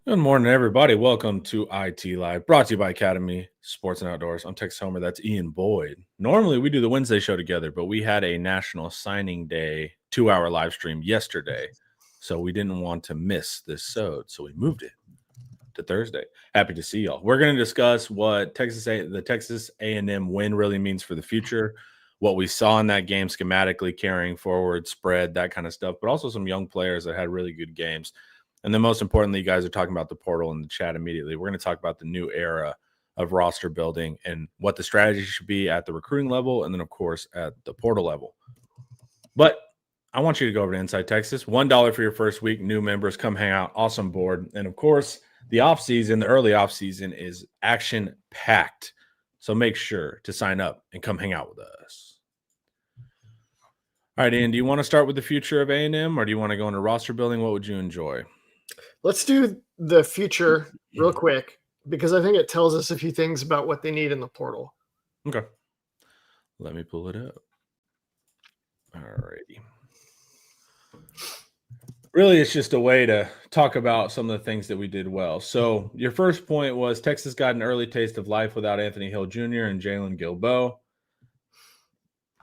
Good morning, everybody. Welcome to IT Live, brought to you by Academy Sports and Outdoors. I'm Texas Homer. That's Ian Boyd. Normally, we do the Wednesday show together, but we had a National Signing Day 2-hour live stream yesterday, so we didn't want to miss this so we moved it to Thursday. Happy to see y'all. We're going to discuss what the Texas A&M win really means for the future, what we saw in that game schematically, carrying forward, spread, that kind of stuff, but also some young players that had really good games. And then most importantly, you guys are talking about the portal in the chat immediately. We're going to talk about the new era of roster building and what the strategy should be at the recruiting level and then, of course, at the portal level. But I want you to go over to Inside Texas. $1 for your first week. New members, come hang out. Awesome board. And, of course, the early offseason is action-packed. So make sure to sign up and come hang out with us. All right, Ian, do you want to start with the future of A&M or do you want to go into roster building? What would you enjoy? Let's do the future real quick because I think it tells us a few things about what they need in the portal. Okay. Let me pull it up. All righty. Really, it's just a way to talk about some of the things that we did well. So your first point was Texas got an early taste of life without Anthony Hill Jr. and Jalen Gilbo.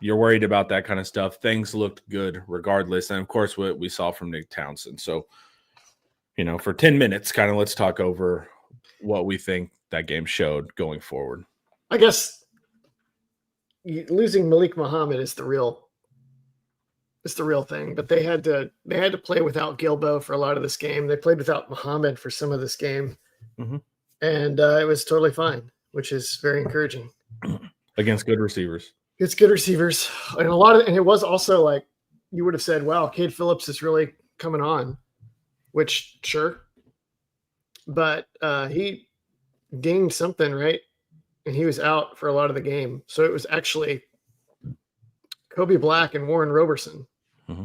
You're worried about that kind of stuff. Things looked good regardless. And, of course, what we saw from Nick Townsend. So, for 10 minutes, kind of let's talk over what we think that game showed going forward. I guess losing Malik Muhammad is the real thing, but they had to play without Gilbo for a lot of this game. They played without Muhammad for some of this game, and it was totally fine, which is very encouraging. Against good receivers. It's good receivers, and and it was also like you would have said, "Wow, Cade Phillips is really coming on." Which, sure. But he dinged something, right? And he was out for a lot of the game. So it was actually Kobe Black and Warren Roberson. Mm-hmm.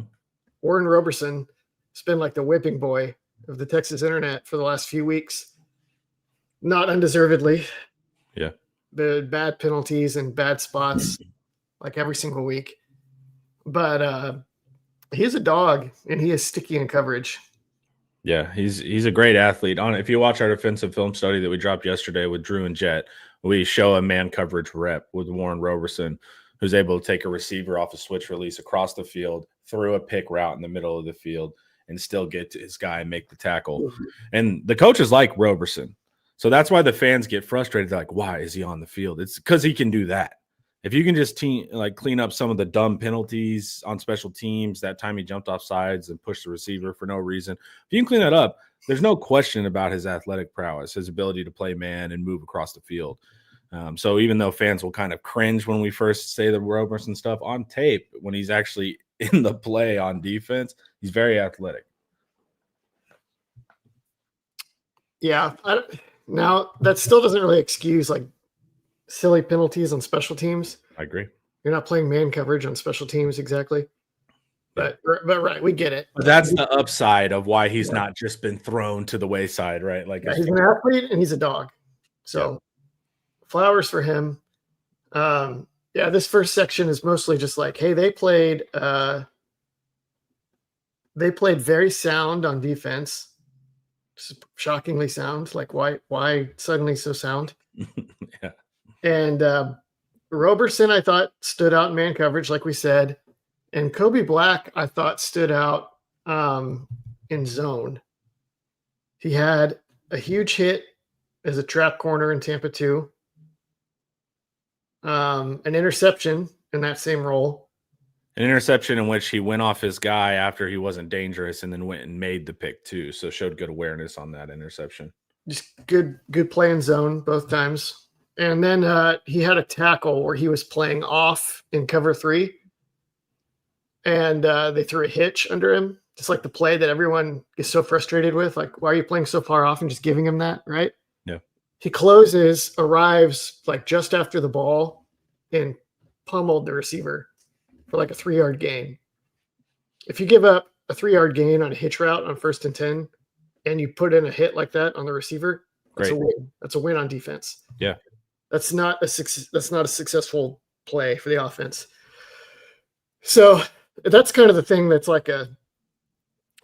Warren Roberson has been like the whipping boy of the Texas internet for the last few weeks. Not undeservedly. Yeah. The bad penalties and bad spots like every single week. But he's a dog, and he is sticky in coverage. Yeah, he's a great athlete. If you watch our defensive film study that we dropped yesterday with Drew and Jet, we show a man coverage rep with Warren Roberson, who's able to take a receiver off a switch release across the field, through a pick route in the middle of the field, and still get to his guy and make the tackle. And the coaches like Roberson. So that's why the fans get frustrated. They're like, why is he on the field? It's because he can do that. If you can just clean up some of the dumb penalties on special teams, that time he jumped off sides and pushed the receiver for no reason, if you can clean that up, there's no question about his athletic prowess, his ability to play man and move across the field. So even though fans will kind of cringe when we first say the Roberson stuff on tape, when he's actually in the play on defense, he's very athletic. Yeah. Now, that still doesn't really excuse silly penalties on special teams. I agree. You're not playing man coverage on special teams exactly. But right, we get it. But that's the upside of why he's not just been thrown to the wayside, right? He's an athlete and he's a dog. So flowers for him. This first section is mostly just like, hey, they played very sound on defense. Shockingly sound. Like why suddenly so sound? Yeah. And Roberson, I thought, stood out in man coverage, like we said. And Kobe Black, I thought, stood out in zone. He had a huge hit as a trap corner in Tampa 2. An interception in that same role. An interception in which he went off his guy after he wasn't dangerous and then went and made the pick too. So showed good awareness on that interception. Just good play in zone both times. And then he had a tackle where he was playing off in cover 3. And they threw a hitch under him. Just like the play that everyone is so frustrated with. Like, why are you playing so far off and just giving him that, right? Yeah. He arrives just after the ball and pummeled the receiver for a 3-yard gain. If you give up a 3-yard gain on a hitch route on 1st and 10 and you put in a hit like that on the receiver, that's a win. That's a win on defense. Yeah. That's not a successful play for the offense. So that's kind of the thing that's I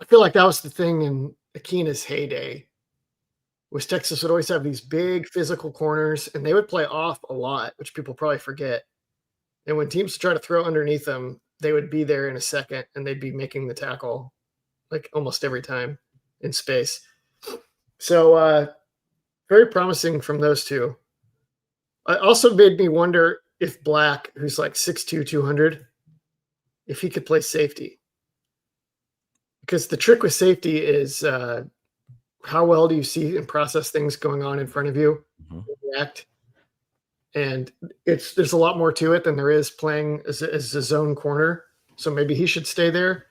feel like that was the thing in Akina's heyday was Texas would always have these big physical corners, and they would play off a lot, which people probably forget. And when teams try to throw underneath them, they would be there in a second, and they'd be making the tackle like almost every time in space. So very promising from those two. It also made me wonder if Black, who's like 6'2", 200, if he could play safety. Because the trick with safety is how well do you see and process things going on in front of you, react. And there's a lot more to it than there is playing as a zone corner. So maybe he should stay there.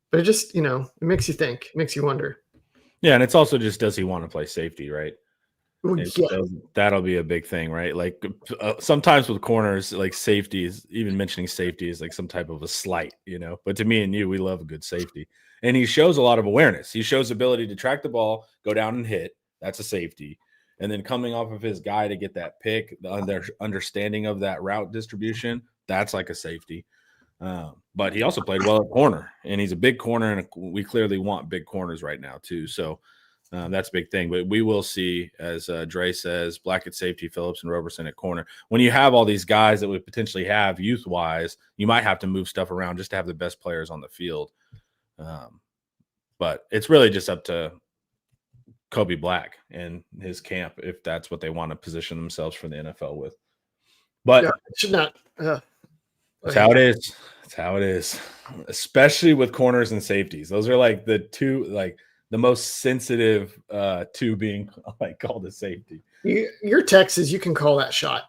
But it just, it makes you think, it makes you wonder. Yeah, and it's also just, does he want to play safety, right? Yeah. That'll be a big thing, right? Like sometimes with corners, like safeties, even mentioning safety is like some type of a slight, But to me and you, we love a good safety. And he shows a lot of awareness. He shows ability to track the ball, go down and hit. That's a safety. And then coming off of his guy to get that pick, the understanding of that route distribution, that's like a safety. But he also played well at corner, and he's a big corner, and we clearly want big corners right now too. So that's a big thing. But we will see, as Dre says, Black at safety, Phillips and Roberson at corner. When you have all these guys that we potentially have youth-wise, you might have to move stuff around just to have the best players on the field. But it's really just up to Kobe Black and his camp if that's what they want to position themselves for the NFL with. But it should not. That's how it is. That's how it is, especially with corners and safeties. Those are like the two, like the most sensitive two being like called a safety. Your Texas, you can call that shot.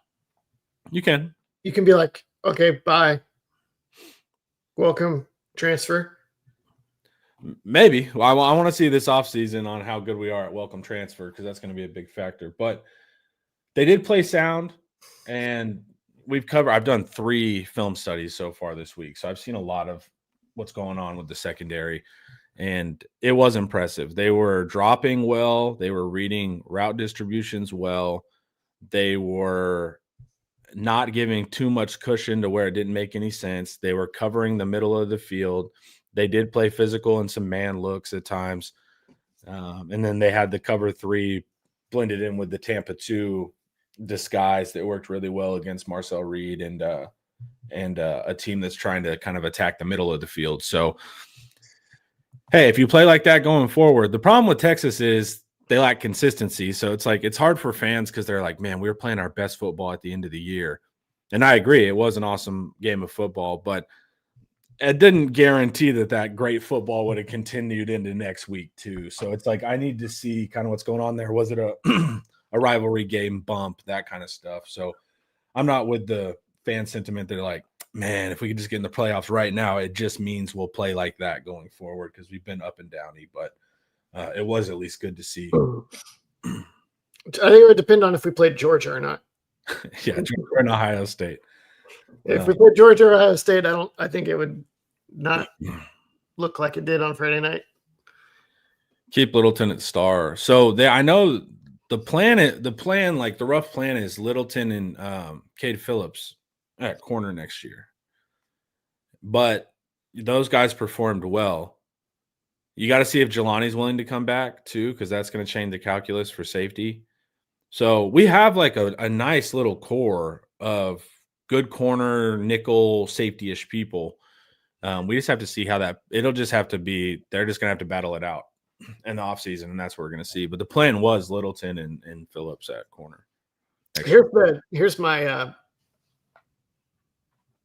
You can be like, okay, bye, welcome, transfer. Maybe. Well, I want to see this offseason on how good we are at welcome transfer, because that's going to be a big factor. But they did play sound, and I've done 3 film studies so far this week. So I've seen a lot of what's going on with the secondary, and it was impressive. They were dropping well. They were reading route distributions well. They were not giving too much cushion to where it didn't make any sense. They were covering the middle of the field. They did play physical and some man looks at times. And then they had the cover 3 blended in with the Tampa 2 disguise that worked really well against Marcel Reed and a team that's trying to kind of attack the middle of the field. So, hey, if you play like that going forward, the problem with Texas is they lack consistency. So it's like, it's hard for fans because they're like, man, we were playing our best football at the end of the year. And I agree, it was an awesome game of football, but it didn't guarantee that great football would have continued into next week too. So it's like, I need to see kind of what's going on there. Was it a rivalry game bump, that kind of stuff? So I'm not with the fan sentiment. They're like, man, if we could just get in the playoffs right now, it just means we'll play like that going forward, because we've been up and downy. But it was at least good to see. I think it would depend on if we played Georgia or not. Yeah, Georgia and Ohio State. If we played Georgia or Ohio State, I think it would not look like it did on Friday night. Keep Littleton at star. So I know the plan, like the rough plan is Littleton and Cade Phillips at corner next year. But those guys performed well. You got to see if Jelani's willing to come back too, because that's going to change the calculus for safety. So we have like a nice little core of good corner, nickel, safety-ish people. We just have to see how it'll just have to be, they're just going to have to battle it out in the offseason, and that's what we're going to see. But the plan was Littleton and Phillips at corner. Here's my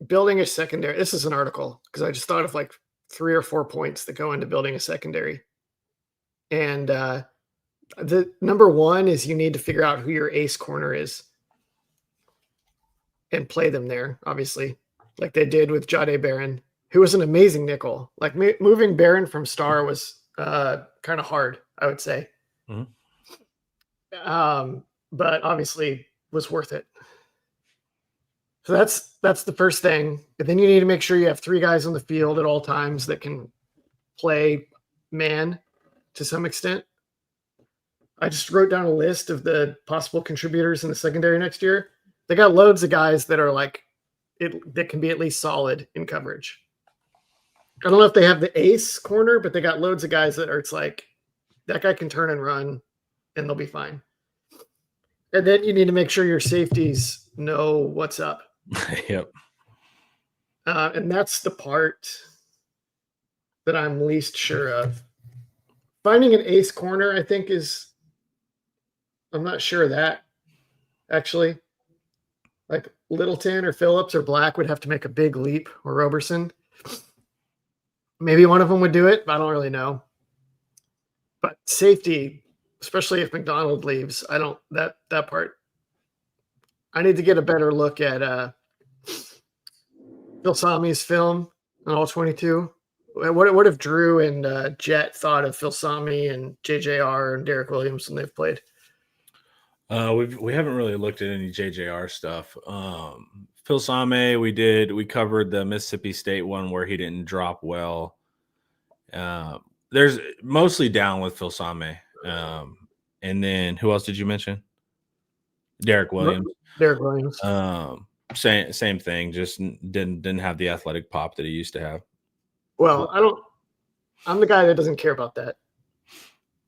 building a secondary. This is an article because I just thought of like 3 or 4 points that go into building a secondary. And the number 1 is you need to figure out who your ace corner is and play them there, obviously, like they did with Jahdae Barron, who was an amazing nickel. Like moving Barron from star was kind of hard, I would say. Mm-hmm. But obviously was worth it. So that's the first thing. But then you need to make sure you have 3 guys on the field at all times that can play man to some extent. I just wrote down a list of the possible contributors in the secondary next year. They got loads of guys that are like that can be at least solid in coverage. I don't know if they have the ace corner, but they got loads of guys that are, it's like that guy can turn and run and they'll be fine. And then you need to make sure your safeties know what's up. Yep. And that's the part that I'm least sure of. Finding an ace corner, I think, I'm not sure of that, actually. Like Littleton or Phillips or Black would have to make a big leap, or Roberson. Maybe one of them would do it, but I don't really know. But safety, especially if McDonald leaves, I don't that part. I need to get a better look at Phil Sami's film on all 22. What if Drew and Jet thought of Phil Sami and JJR and Derek Williams when they've played? We haven't really looked at any JJR stuff. Phil Same, we covered the Mississippi State one where he didn't drop well. There's mostly down with Phil Same. And then who else did you mention? Derek Williams. Derek Williams. Same thing, just didn't have the athletic pop that he used to have. Well, I'm the guy that doesn't care about that.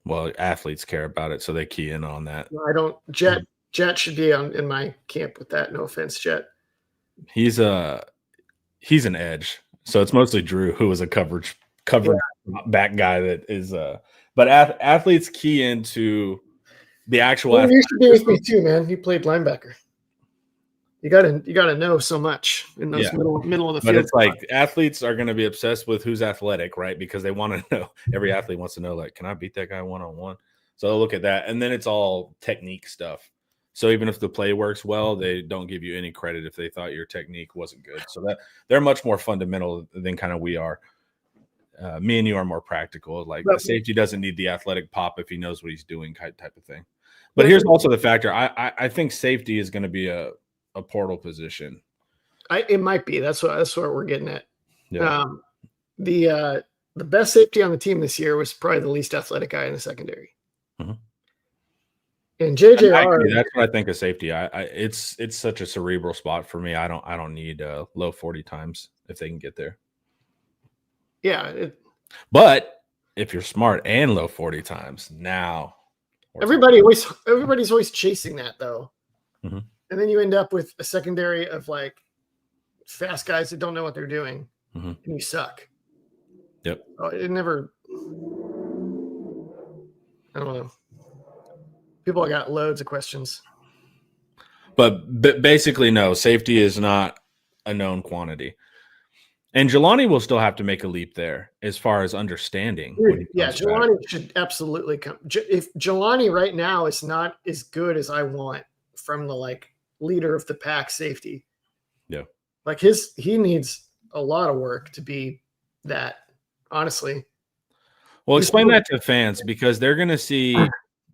Well, athletes care about it, so they key in on that. I don't. Jet should be in my camp with that. No offense, Jet. He's an edge, so it's mostly Drew who was a coverage back guy that is. But athletes key into the actual. Well, you should be with me too, man. You played linebacker. You gotta know so much in those middle of the field. But it's like athletes are going to be obsessed with who's athletic, right? Because they want to know. Every athlete wants to know, like, can I beat that guy one-on-one? So they'll look at that, and then it's all technique stuff. So even if the play works well, they don't give you any credit if they thought your technique wasn't good. So that they're much more fundamental than kind of we are. Me and you are more practical. Like the safety doesn't need the athletic pop if he knows what he's doing, type of thing. But here's also the factor. I think safety is going to be a portal position. It might be. That's what we're getting at. Yeah. The best safety on the team this year was probably the least athletic guy in the secondary. Mm-hmm. And JJR, that's what I think of safety. It's such a cerebral spot for me. I don't need low 40 times if they can get there. Yeah. But if you're smart and low 40 times, now everybody's always chasing that though. Mm-hmm. And then you end up with a secondary of like fast guys that don't know what they're doing, mm-hmm. and you suck. Yep. It never. I don't know. People got loads of questions. But basically, no. Safety is not a known quantity. And Jelani will still have to make a leap there as far as understanding. Yeah, Jelani should absolutely come. If Jelani right now is not as good as I want from the leader of the pack safety. Yeah. He needs a lot of work to be that, honestly. Well, explain that to fans because they're going to see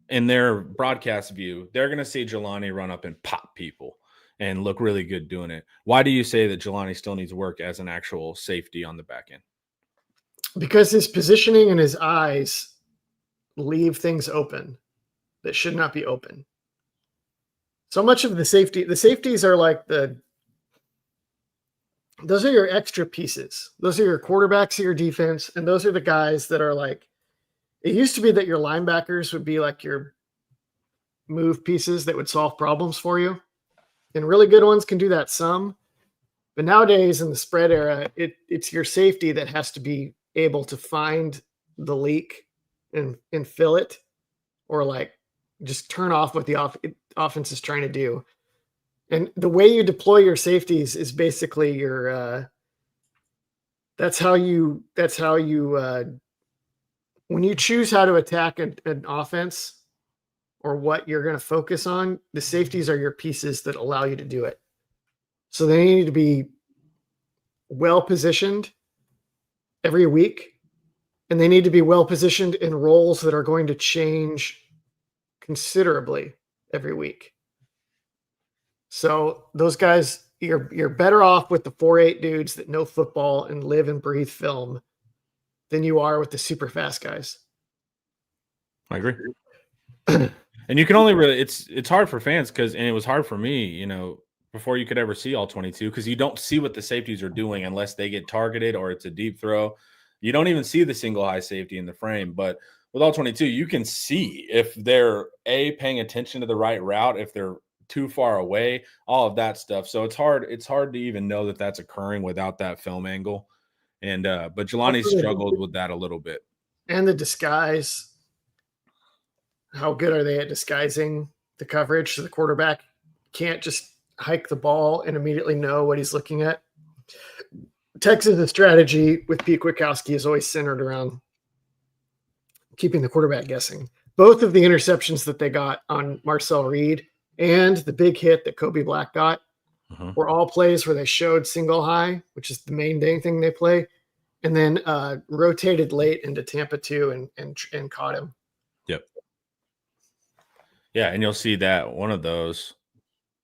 in their broadcast view, they're going to see Jelani run up and pop people and look really good doing it. Why do you say that Jelani still needs work as an actual safety on the back end? Because his positioning and his eyes leave things open that should not be open. So much of the safeties are like those are your extra pieces. Those are your quarterbacks of your defense. And those are the guys that are like, it used to be that your linebackers would be like your move pieces that would solve problems for you. And really good ones can do that some. But nowadays in the spread era, it's your safety that has to be able to find the leak and fill it, or like just turn off what the offense is trying to do. And the way you deploy your safeties is basically your that's how you when you choose how to attack an offense or what you're going to focus on, the safeties are your pieces that allow you to do it. So they need to be well positioned every week, and they need to be well positioned in roles that are going to change considerably every week. So those guys, you're better off with the 4.8 dudes that know football and live and breathe film than you are with the super fast guys. I agree. And you can only really, it's hard for fans and it was hard for me, before you could ever see all 22, because you don't see what the safeties are doing unless they get targeted or it's a deep throw. You don't even see the single high safety in the frame. But with all 22, you can see if they're paying attention to the right route, if they're too far away, all of that stuff. So it's hard to even know that that's occurring without that film angle. And but Jelani struggled with that a little bit. And the disguise. How good are they at disguising the coverage so the quarterback can't just hike the ball and immediately know what he's looking at? Texas' strategy with Pete Kwiatkowski is always centered around keeping the quarterback guessing. Both of the interceptions that they got on Marcel Reed and the big hit that Kobe Black got were all plays where they showed single high, which is the main thing they play, and then rotated late into Tampa 2 and caught him. Yep. Yeah, and you'll see that one of those.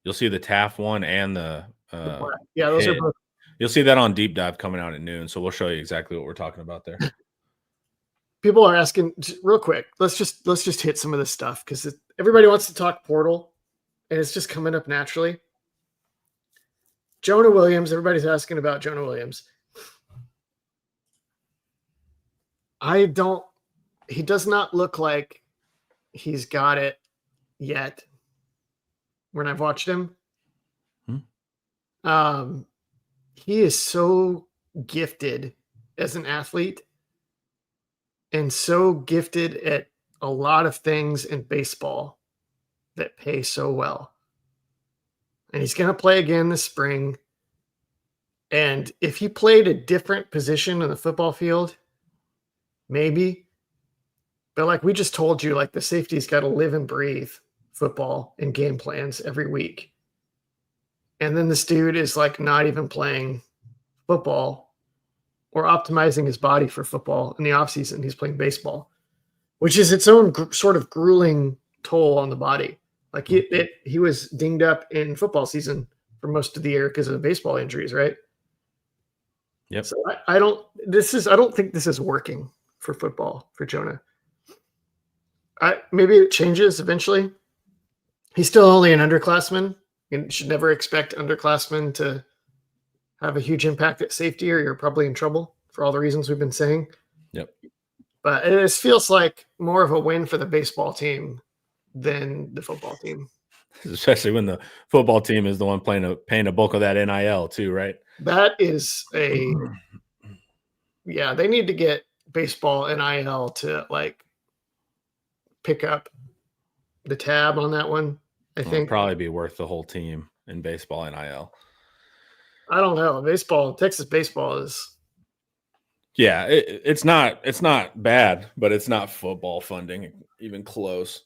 You'll see the Taft one and the those hit. are both. You'll see that on Deep Dive coming out at noon, so we'll show you exactly what we're talking about there. People are asking real quick. Let's just hit some of this stuff because everybody wants to talk portal, and it's just coming up naturally. Jonah Williams. Everybody's asking about Jonah Williams. He does not look like he's got it yet when I've watched him. He is so gifted as an athlete and so gifted at a lot of things in baseball that pay so well. And he's going to play again this spring. And if he played a different position in the football field, maybe. But like we just told you, like the safety's got to live and breathe football and game plans every week. And then this dude is like not even playing football or optimizing his body for football in the offseason. He's playing baseball, which is its own sort of grueling toll on the body. Like he was dinged up in football season for most of the year because of baseball injuries, right? Yep. So I don't think this is working for football for Jonah. Maybe it changes eventually. He's still only an underclassman. You should never expect underclassmen to have a huge impact at safety, or you're probably in trouble for all the reasons we've been saying. Yep. But it feels like more of a win for the baseball team than the football team. Especially when the football team is the one paying a bulk of that NIL too, right? That is they need to get baseball NIL to like pick up the tab on that one. I think it'll probably be worth the whole team in baseball NIL. I don't know. Texas baseball is. Yeah, it's not bad, but it's not football funding even close.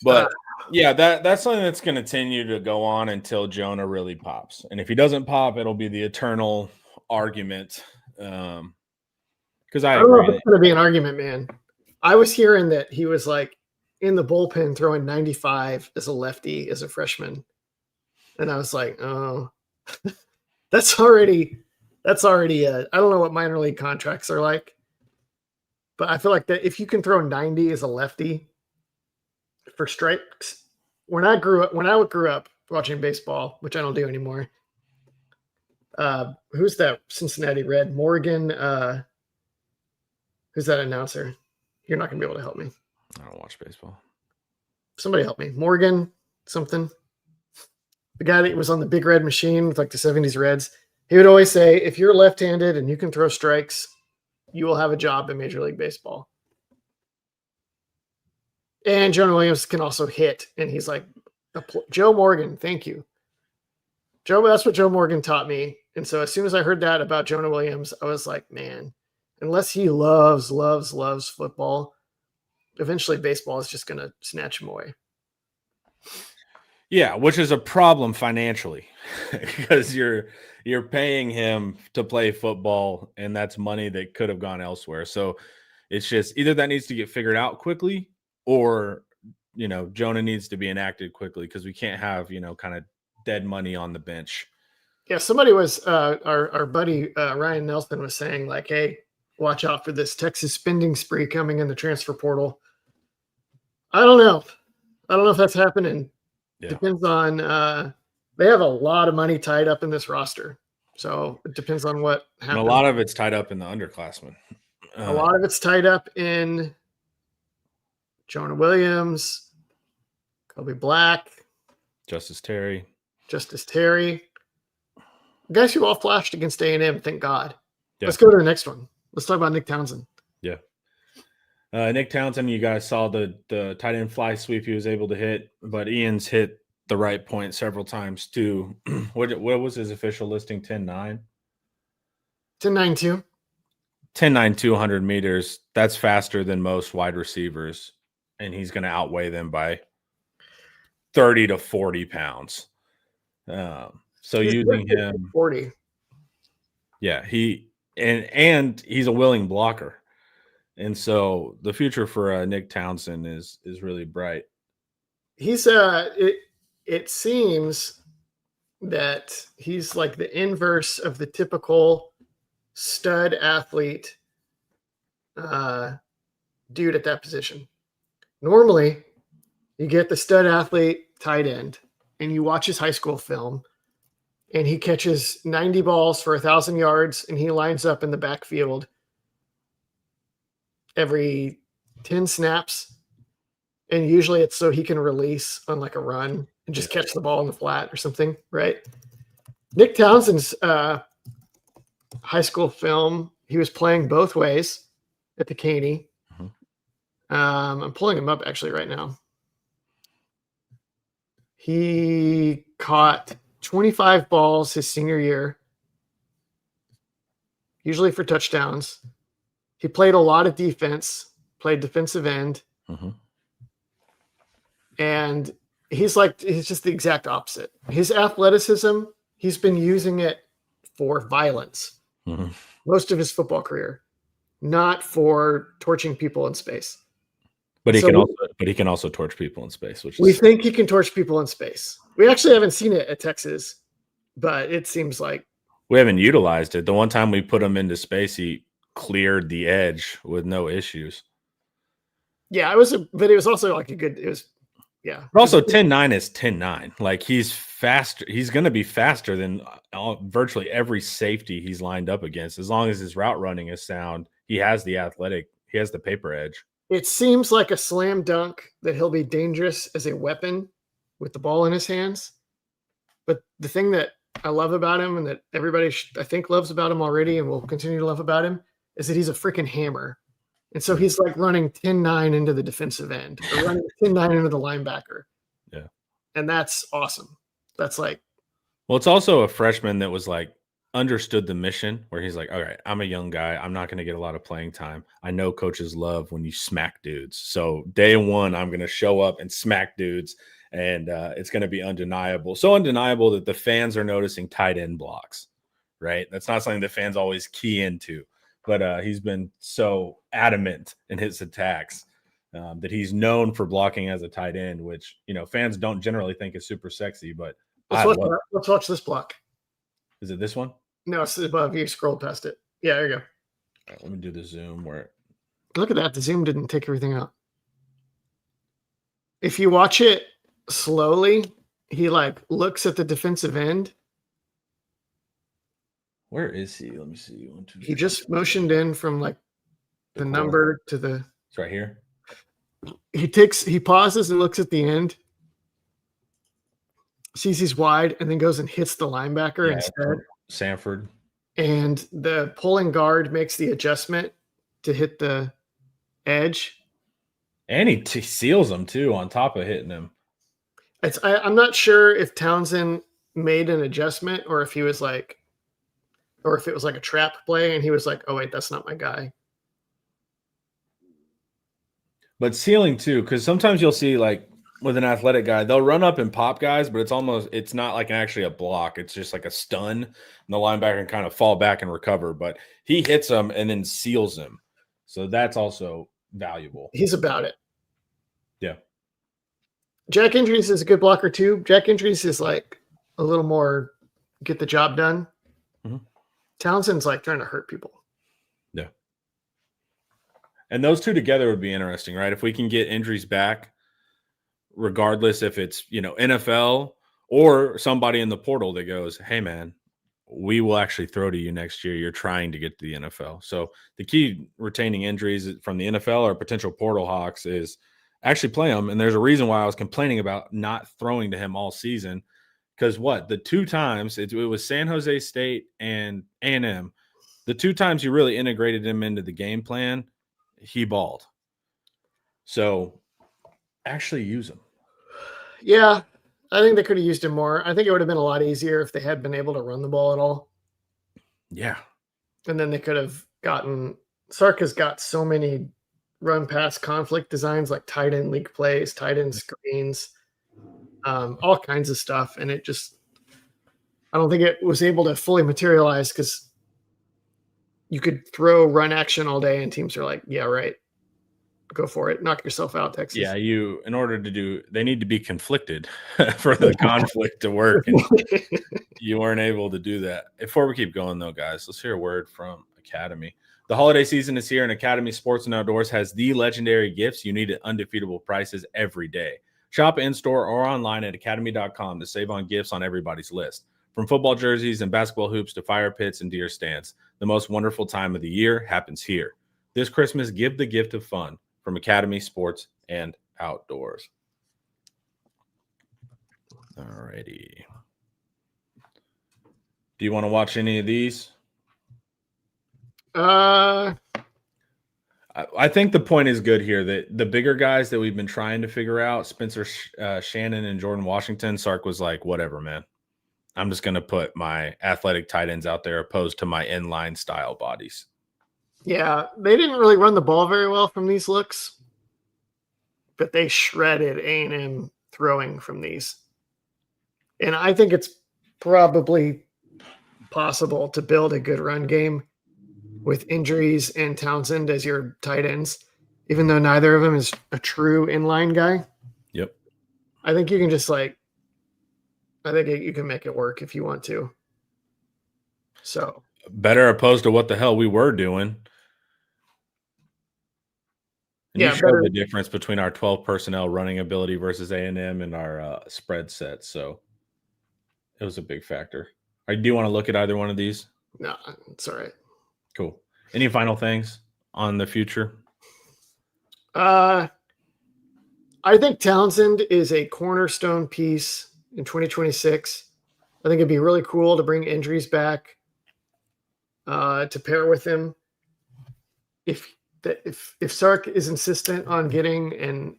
But yeah, that's something that's going to continue to go on until Jonah really pops. And if he doesn't pop, it'll be the eternal argument. Because I don't know if it's going to be an argument, man. I was hearing that he was like in the bullpen throwing 95 as a lefty as a freshman. And I was like, oh, that's already I don't know what minor league contracts are like, but I feel like that if you can throw 90 as a lefty for strikes, when I grew up watching baseball, which I don't do anymore. Who's that Cincinnati Red? Morgan, who's that announcer? You're not going to be able to help me. I don't watch baseball. Somebody help me. Morgan something. The guy that was on the Big Red Machine with like the 70s Reds. He would always say, if you're left-handed and you can throw strikes, you will have a job in Major League Baseball. And Jonah Williams can also hit. And he's like, Joe Morgan, thank you. That's what Joe Morgan taught me. And so as soon as I heard that about Jonah Williams, I was like, man, unless he loves football, eventually baseball is just going to snatch him away. Yeah, which is a problem financially because you're paying him to play football, and that's money that could have gone elsewhere. So it's just either that needs to get figured out quickly, or Jonah needs to be enacted quickly because we can't have kind of dead money on the bench. Yeah, somebody was our buddy Ryan Nelson was saying like, hey, watch out for this Texas spending spree coming in the transfer portal. I don't know if that's happening. Yeah. Depends on they have a lot of money tied up in this roster. So it depends on what happens. And a lot of it's tied up in the underclassmen A lot of it's tied up in Jonah Williams, Kobe Black, Justice Terry. Guys who all flashed against A&M, thank God. Yeah. Let's go to the next one. Let's talk about Nick Townsend. Yeah. Nick Townsend, you guys saw the tight end fly sweep he was able to hit, but Ian's hit the right point several times too. What was his official listing? 10.9? 10.92. 10.9, 200 meters. That's faster than most wide receivers, and he's going to outweigh them by 30 to 40 pounds. So He's using him 40. Yeah, and he's a willing blocker. And so the future for Nick Townsend is really bright. He's it seems that he's like the inverse of the typical stud athlete dude at that position. Normally, you get the stud athlete tight end and you watch his high school film and he catches 90 balls for 1,000 yards and he lines up in the backfield every 10 snaps. And usually it's so he can release on like a run and just catch the ball in the flat or something, right? Nick Townsend's high school film, he was playing both ways at the Caney. I'm pulling him up actually right now. He caught 25 balls his senior year, usually for touchdowns. He played a lot of defense, played defensive end. And he's just the exact opposite. His athleticism, he's been using it for violence most of his football career, not for torching people in space. But he can also torch people in space, which we think he can torch people in space. We actually haven't seen it at Texas, but it seems like we haven't utilized it. The one time we put him into space, he cleared the edge with no issues. Yeah, but it was also like But also 10.9 is 10.9. Like he's faster. He's going to be faster than virtually every safety he's lined up against. As long as his route running is sound, he has the paper edge. It seems like a slam dunk that he'll be dangerous as a weapon with the ball in his hands. But the thing that I love about him and that everybody I think loves about him already and will continue to love about him is that he's a freaking hammer. And so he's like running 10.9 into the defensive end or running 10.9 into the linebacker. Yeah. And that's awesome. That's like. Well, it's also a freshman that was like understood the mission where he's like, all right, I'm a young guy. I'm not going to get a lot of playing time. I know coaches love when you smack dudes. So day one, I'm going to show up and smack dudes. And it's going to be undeniable. So undeniable that the fans are noticing tight end blocks, right? That's not something the fans always key into. But he's been so adamant in his attacks that he's known for blocking as a tight end, which, fans don't generally think is super sexy. But let's watch this block. Is it this one? No, it's above. You scrolled past it. Yeah, there you go. All right, let me do the zoom where. Look at that. The zoom didn't take everything out. If you watch it slowly, he like looks at the defensive end. Where is he? Let me see. 1, 2, 3. He just motioned in from like the number to the. It's right here. He pauses and looks at the end, sees he's wide, and then goes and hits the linebacker instead. Sanford. And the pulling guard makes the adjustment to hit the edge. And he seals him too on top of hitting him. I'm not sure if Townsend made an adjustment or if he was like, or if it was like a trap play and he was like, oh, wait, that's not my guy. But sealing too, because sometimes you'll see like with an athletic guy, they'll run up and pop guys, but it's not like actually a block. It's just like a stun. And the linebacker can kind of fall back and recover, but he hits him and then seals him. So that's also valuable. He's about it. Yeah. Jack Indries is a good blocker too. Jack Indries is like a little more get the job done. Townsend's like trying to hurt people. Yeah. And those two together would be interesting, right? If we can get Indries back, regardless if it's, NFL or somebody in the portal that goes, hey man, we will actually throw to you next year. You're trying to get to the NFL. So the key retaining injuries from the NFL or potential portal hawks is actually play him. And there's a reason why I was complaining about not throwing to him all season. Because the 2 times it was San Jose State and A&M, the 2 times you really integrated him into the game plan, he balled. So actually use him. Yeah, I think they could have used him more. I think it would have been a lot easier if they had been able to run the ball at all. Yeah. And then they could have gotten – Sark has got so many run-pass conflict designs like tight end leak plays, tight end screens, all kinds of stuff. And it just – I don't think it was able to fully materialize because you could throw run action all day and teams are like, yeah, right. Go for it. Knock yourself out, Texas. Yeah, in order to do – they need to be conflicted for the conflict to work. And you weren't able to do that. Before we keep going, though, guys, let's hear a word from Academy. The holiday season is here, and Academy Sports and Outdoors has the legendary gifts you need at undefeatable prices every day. Shop in-store or online at academy.com to save on gifts on everybody's list. From football jerseys and basketball hoops to fire pits and deer stands, the most wonderful time of the year happens here. This Christmas, give the gift of fun from Academy Sports and Outdoors. Alrighty. Do you want to watch any of these? I think the point is good here that the bigger guys that we've been trying to figure out, Spencer Shannon and Jordan Washington, Sark was like, whatever, man. I'm just going to put my athletic tight ends out there opposed to my inline style bodies. Yeah, they didn't really run the ball very well from these looks, but they shredded A&M throwing from these. And I think it's probably possible to build a good run game with injuries and Townsend as your tight ends, even though neither of them is a true inline guy. Yep. I think you can just I think you can make it work if you want to. So better opposed to what the hell we were doing. And you showed the difference between our 12 personnel running ability versus A&M and our spread set. So it was a big factor. Do you want to look at either one of these? No, it's all right. Cool. Any final things on the future? I think Townsend is a cornerstone piece in 2026. I think it'd be really cool to bring injuries back to pair with him. If Sark is insistent on getting and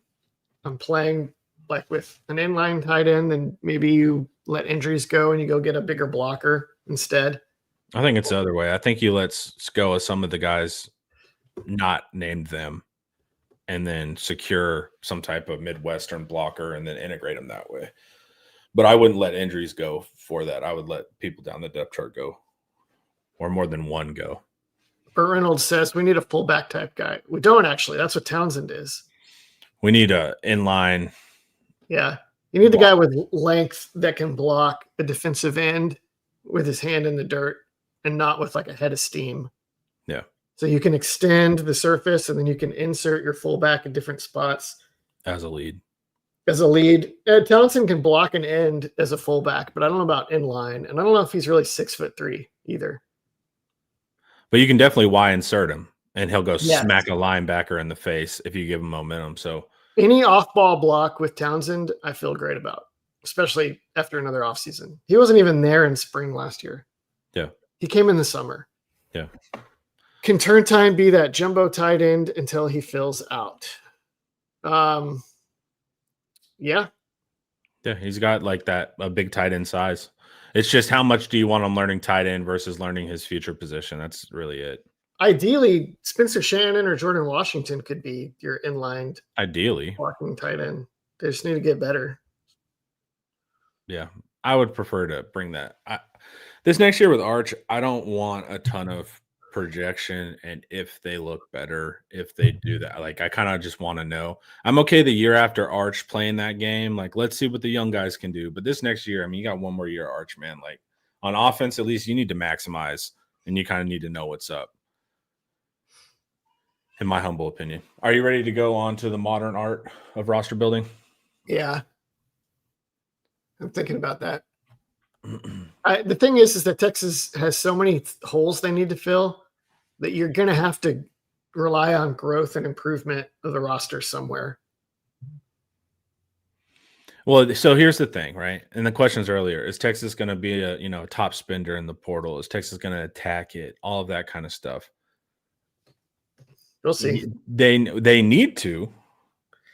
I'm playing like with an inline tight end, then maybe you let injuries go and you go get a bigger blocker instead. I think it's the other way. I think you let go of some of the guys, not named them, and then secure some type of Midwestern blocker and then integrate them that way. But I wouldn't let injuries go for that. I would let people down the depth chart go, or more than one go. Burt Reynolds says we need a fullback type guy. We don't actually. That's what Townsend is. We need a inline. Yeah. You need the guy with length that can block the defensive end with his hand in the dirt and not with like a head of steam. Yeah. So you can extend the surface and then you can insert your fullback in different spots. As a lead. Townsend can block an end as a fullback, but I don't know about inline. And I don't know if he's really 6'3" either. But you can definitely Y insert him, and he'll go smack a linebacker in the face if you give him momentum. So any off-ball block with Townsend, I feel great about, especially after another offseason. He wasn't even there in spring last year. Yeah. He came in the summer. Yeah. Can turn time be that jumbo tight end until he fills out? Yeah. Yeah, he's got like a big tight end size. It's just how much do you want him learning tight end versus learning his future position? That's really it. Ideally, Spencer Shannon or Jordan Washington could be your inline. Ideally. Blocking tight end. They just need to get better. Yeah, I would prefer to bring that. This next year with Arch, I don't want a ton of projection and if they look better, if they do that. Like, I kind of just want to know. I'm okay the year after Arch playing that game. Like, let's see what the young guys can do. But this next year, I mean, you got one more year, Arch, man. Like, on offense, at least you need to maximize, and you kind of need to know what's up, in my humble opinion. Are you ready to go on to the modern art of roster building? Yeah. I'm thinking about that. The thing is that Texas has so many holes they need to fill that you're going to have to rely on growth and improvement of the roster somewhere. Well, so here's the thing, right? And the questions earlier: is Texas going to be a top spender in the portal? Is Texas going to attack it? All of that kind of stuff. We'll see. They need to,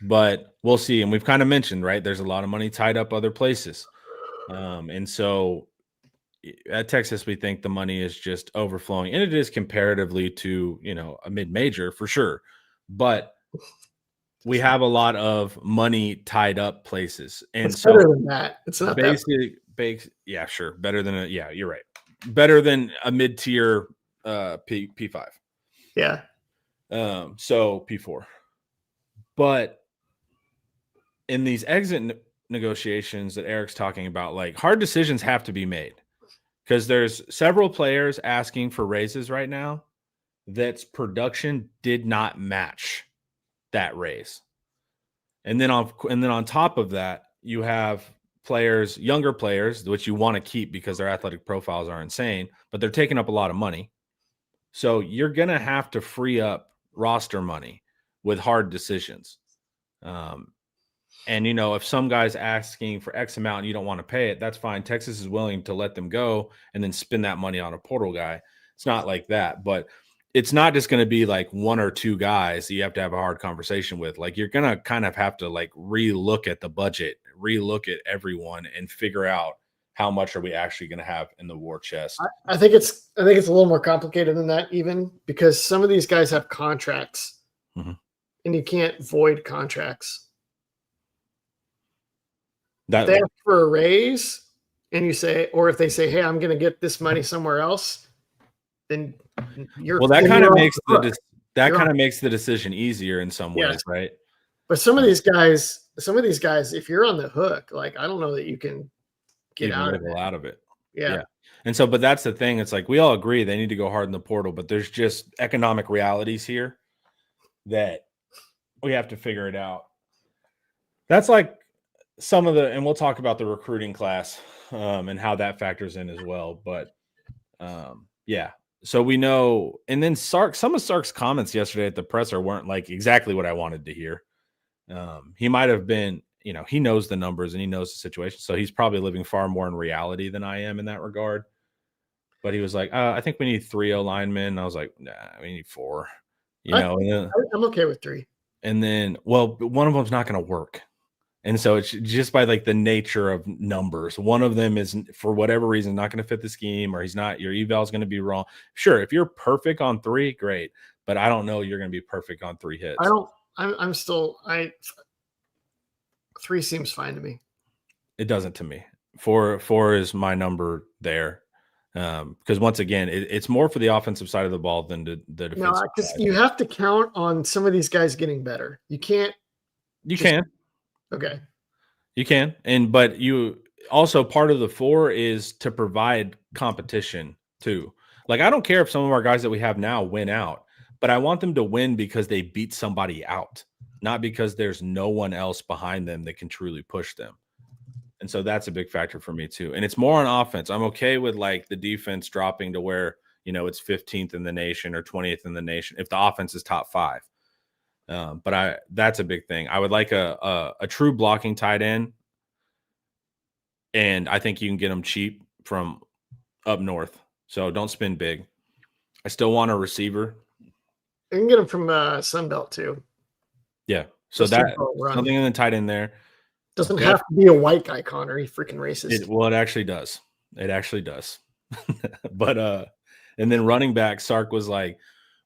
but we'll see. And we've kind of mentioned, right? There's a lot of money tied up other places, and so at Texas, we think the money is just overflowing, and it is comparatively to a mid-major for sure, but we have a lot of money tied up places, and it's better than that. It's not yeah, sure, better than yeah, you're right, better than a mid-tier P5. Yeah. So P4, but in these exit negotiations that Eric's talking about, like hard decisions have to be made because there's several players asking for raises right now that's production did not match that raise. And then on top of that, you have players, younger players, which you want to keep because their athletic profiles are insane, but they're taking up a lot of money. So you're going to have to free up roster money with hard decisions. And, if some guy's asking for X amount and you don't want to pay it, that's fine. Texas is willing to let them go and then spend that money on a portal guy. It's not like that, but it's not just going to be like one or two guys that you have to have a hard conversation with. Like you're going to kind of have to like relook at the budget, relook at everyone and figure out how much are we actually going to have in the war chest. I think it's a little more complicated than that, even because some of these guys have contracts and you can't void contracts. If they ask for a raise and you say, or if they say, hey, I'm going to get this money somewhere else, then that kind of makes the decision easier in some ways, right? But some of these guys, if you're on the hook, like I don't know that you can get out of it. Yeah. And so, but that's the thing. It's like we all agree they need to go hard in the portal, but there's just economic realities here that we have to figure it out. That's like some of and we'll talk about the recruiting class and how that factors in as well. But yeah. So we know, and then some of Sark's comments yesterday at the presser weren't like exactly what I wanted to hear. He might have been, he knows the numbers and he knows the situation. So he's probably living far more in reality than I am in that regard. But he was like, I think we need 3 linemen. And I was like, nah, we need 4. I'm okay with 3. And then, well, one of them's not going to work. And so it's just by like the nature of numbers. One of them is for whatever reason not going to fit the scheme, or he's not. Your eval is going to be wrong. Sure, if you're perfect on 3, great. But I don't know you're going to be perfect on 3 hits. I'm still 3 seems fine to me. It doesn't to me. 4 is my number there. Because once again, it's more for the offensive side of the ball than the defensive. No, because you have to count on some of these guys getting better. You can't. You can. Okay. You can. But you also, part of the 4 is to provide competition too. Like, I don't care if some of our guys that we have now win out, but I want them to win because they beat somebody out, not because there's no one else behind them that can truly push them. And so that's a big factor for me too. And it's more on offense. I'm okay with like the defense dropping to where, it's 15th in the nation or 20th in the nation if the offense is top 5. But that's a big thing. I would like a true blocking tight end, and I think you can get them cheap from up north. So don't spend big. I still want a receiver. You can get them from Sunbelt too. Yeah. So that something in the tight end there. Doesn't have to be a white guy, Connor. He freaking racist. It actually does. It actually does. But and then running back, Sark was like,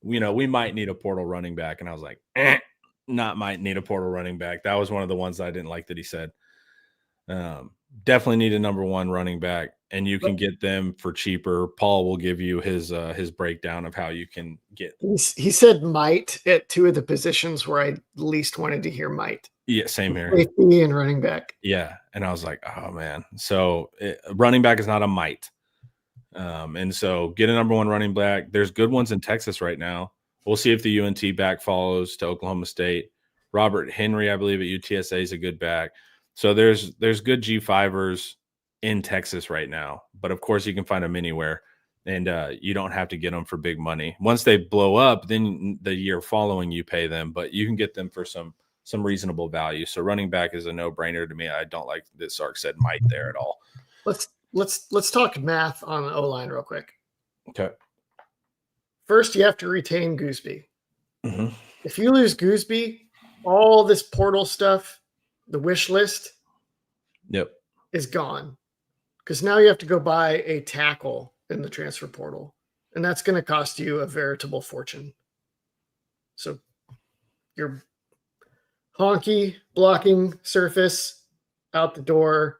we might need a portal running back. And I was like, not might need a portal running back. That was one of the ones I didn't like that he said. Definitely need a number 1 running back, and you can get them for cheaper. Paul will give you his breakdown of how you can get. He said might at 2 of the positions where I least wanted to hear might. Yeah, same here. Safety and running back. Yeah, and I was like, oh man. So running back is not a might. And so get a number 1 running back. There's good ones in Texas right now. We'll see if the UNT back follows to Oklahoma State. Robert Henry, I believe at UTSA is a good back. So there's good G5ers in Texas right now. But of course, you can find them anywhere, and you don't have to get them for big money. Once they blow up, then the year following you pay them, but you can get them for some reasonable value. So running back is a no-brainer to me. I don't like that Sark said might there at all. Let's talk math on the O-line real quick. Okay. First, you have to retain Gooseby. Mm-hmm. If you lose Gooseby, all this portal stuff, the wish list, is gone. Because now you have to go buy a tackle in the transfer portal, and that's going to cost you a veritable fortune. So your honky blocking surface out the door,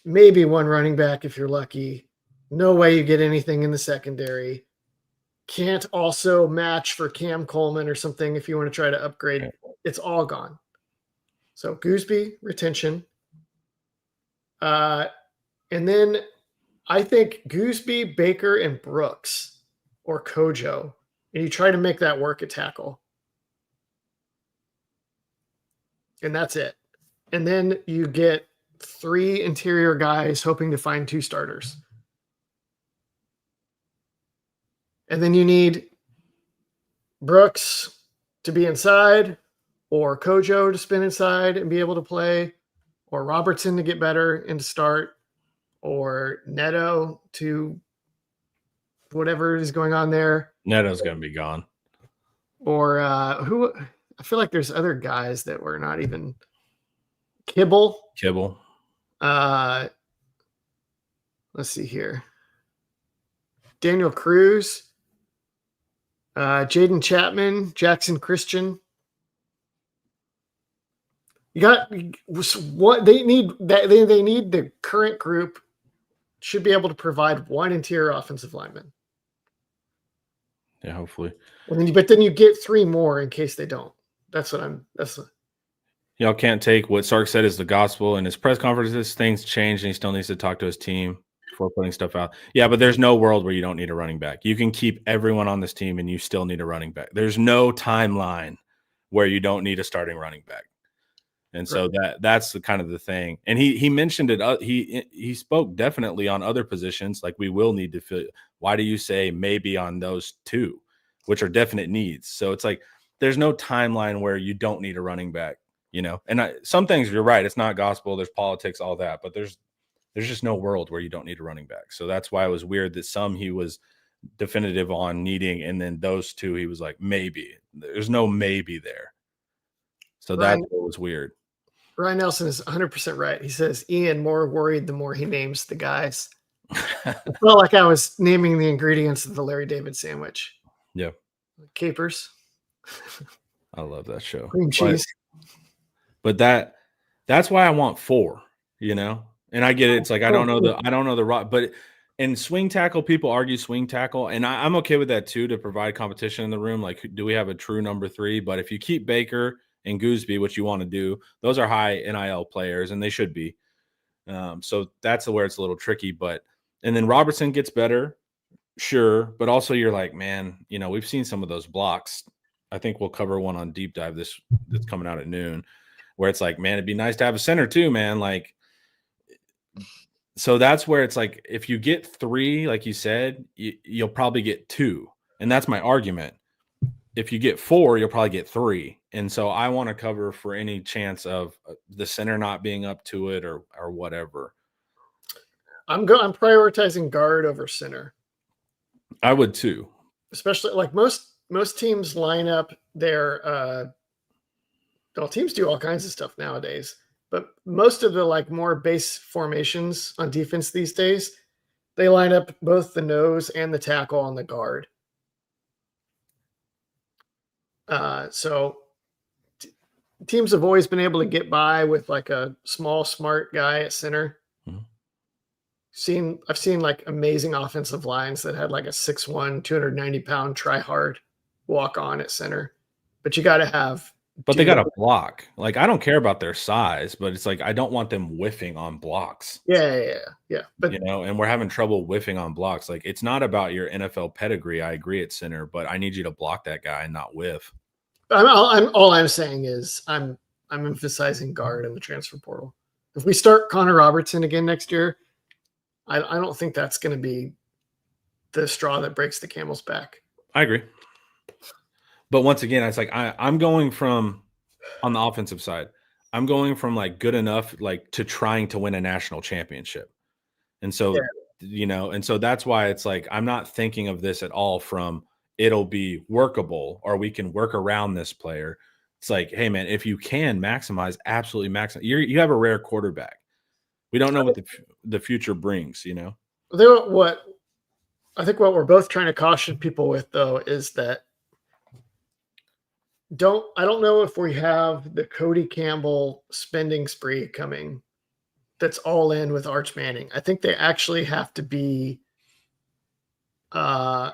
maybe one running back if you're lucky. No way you get anything in the secondary. Can't also match for Cam Coleman or something if you want to try to upgrade. It's all gone. So Gooseby, retention. And then I think Gooseby, Baker, and Brooks or Kojo, and you try to make that work at tackle. And that's it. And then you get 3 interior guys hoping to find 2 starters. And then you need Brooks to be inside, or Kojo to spin inside and be able to play, or Robertson to get better and to start, or Neto to whatever is going on there. Neto's going to be gone. Or who? I feel like there's other guys that were not even Kibble. Let's see here. Daniel Cruz, Jaden Chapman, Jackson Christian. You got what they need. That they need the current group should be able to provide 1 interior offensive lineman. Yeah, hopefully. But then you get 3 more in case they don't. Y'all can't take what Sark said is the gospel in his press conferences. Things change, and he still needs to talk to his team before putting stuff out. Yeah, but there's no world where you don't need a running back. You can keep everyone on this team, and you still need a running back. There's no timeline where you don't need a starting running back. And so that's the kind of the thing. And he mentioned it. He spoke definitely on other positions. Like, we will need to fill. Why do you say maybe on those 2, which are definite needs? So it's like, there's no timeline where you don't need a running back, and some things you're right. It's not gospel. There's politics, all that, but there's just no world where you don't need a running back. So that's why it was weird that some he was definitive on needing. And then those 2, he was like, maybe. There's no maybe there. So that's what was weird. Ryan Nelson is 100% right. He says, Ian more worried the more he names the guys. I felt like I was naming the ingredients of the Larry David sandwich. Yeah. Capers. I love that show. Cream cheese. But that's why I want 4, and I get it. It's like, I don't know the rock, but in swing tackle, people argue swing tackle, and I'm okay with that too, to provide competition in the room. Like, do we have a true number 3? But if you keep Baker and Gooseby, what you want to do, those are high NIL players, and they should be. So that's where it's a little tricky. And then Robertson gets better, sure, but also you're like, man, we've seen some of those blocks. I think we'll cover one on Deep Dive that's coming out at noon, where it's like, man, it'd be nice to have a center too, man. Like, so that's where it's like, if you get 3, like you said, you'll probably get 2, and that's my argument. If you get 4, you'll probably get 3. And so I want to cover for any chance of the center not being up to it or whatever. I'm prioritizing guard over center. I would too. Especially like most teams line up their teams do all kinds of stuff nowadays, but most of the like more base formations on defense these days, they line up both the nose and the tackle on the guard. So teams have always been able to get by with like a small, smart guy at center. Mm-hmm. I've seen like amazing offensive lines that had like a 6'1", 290-pound try hard walk on at center, but you got to have. But they got to block. Like, I don't care about their size, but it's like, I don't want them whiffing on blocks. Yeah. But and we're having trouble whiffing on blocks. Like, it's not about your NFL pedigree. I agree at center, but I need you to block that guy and not whiff. All I'm saying is I'm emphasizing guard in the transfer portal. If we start Connor Robertson again next year, I don't think that's going to be the straw that breaks the camel's back. I agree. But once again, it's like I'm going from on the offensive side. I'm going from like good enough like to trying to win a national championship. And so, and so that's why it's like I'm not thinking of this at all from it'll be workable or we can work around this player. It's like, hey man, if you can maximize, absolutely maximize. You have a rare quarterback. We don't know what the future brings, What I think what we're both trying to caution people with though is that I don't know if we have the Cody Campbell spending spree coming that's all in with Arch Manning. I think they actually have to be I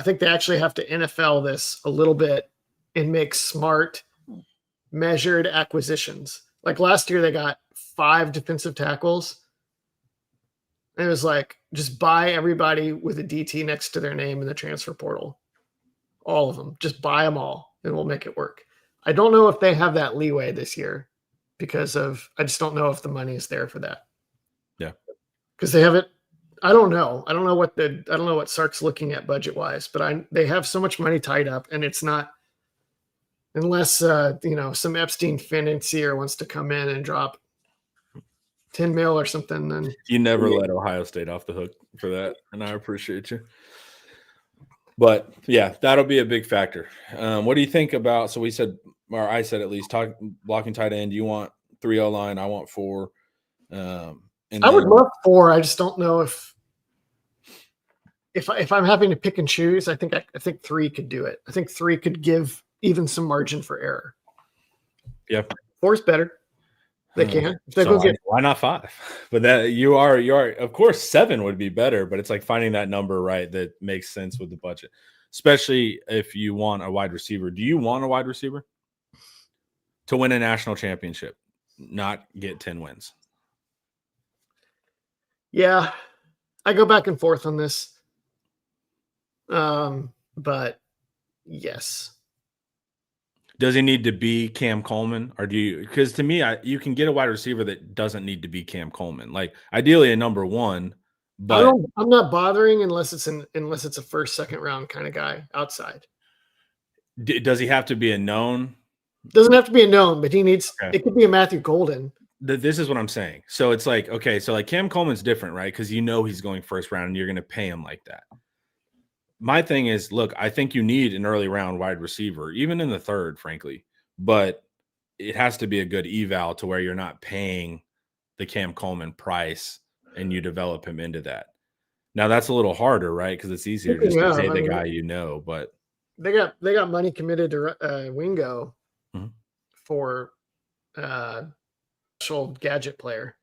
think they actually have to NFL this a little bit and make smart, measured acquisitions. Like last year, they got 5 defensive tackles. And it was like, just buy everybody with a DT next to their name in the transfer portal. All of them. Just buy them all and we'll make it work. I don't know if they have that leeway this year because I just don't know if the money is there for that. Yeah. Because they haven't, I don't know what Sark's looking at budget wise, but they have so much money tied up and it's not, unless, some Epstein financier wants to come in and drop 10 mil or something. Then you never let Ohio State off the hook for that. And I appreciate you. But yeah, that'll be a big factor. What do you think about, so we said, or I said at least, blocking tight end, you want 3 O-line, I want 4. I would love 4. I just don't know if I'm having to pick and choose, I think 3 could do it. I think 3 could give even some margin for error. Yeah. 4 is better. They can. Why not 5? But that you are of course 7 would be better, but it's like finding that number right that makes sense with the budget, especially if you want a wide receiver. Do you want a wide receiver to win a national championship, not get 10 wins? Yeah, I go back and forth on this. But yes. Does he need to be Cam Coleman, or do you? Because to me, you can get a wide receiver that doesn't need to be Cam Coleman. Like ideally a number 1, but I'm not bothering unless it's a first, second round kind of guy outside. Does he have to be a known? Doesn't have to be a known, but he needs. Okay. It could be a Matthew Golden. This is what I'm saying. So it's like, okay, so like Cam Coleman's different, right? Because he's going first round, and you're going to pay him like that. My thing is, look, I think you need an early round wide receiver, even in the 3rd, frankly, but it has to be a good eval to where you're not paying the Cam Coleman price and you develop him into that. Now that's a little harder, right? Because it's easier just to pay the guy but they got money committed to Wingo for special gadget player.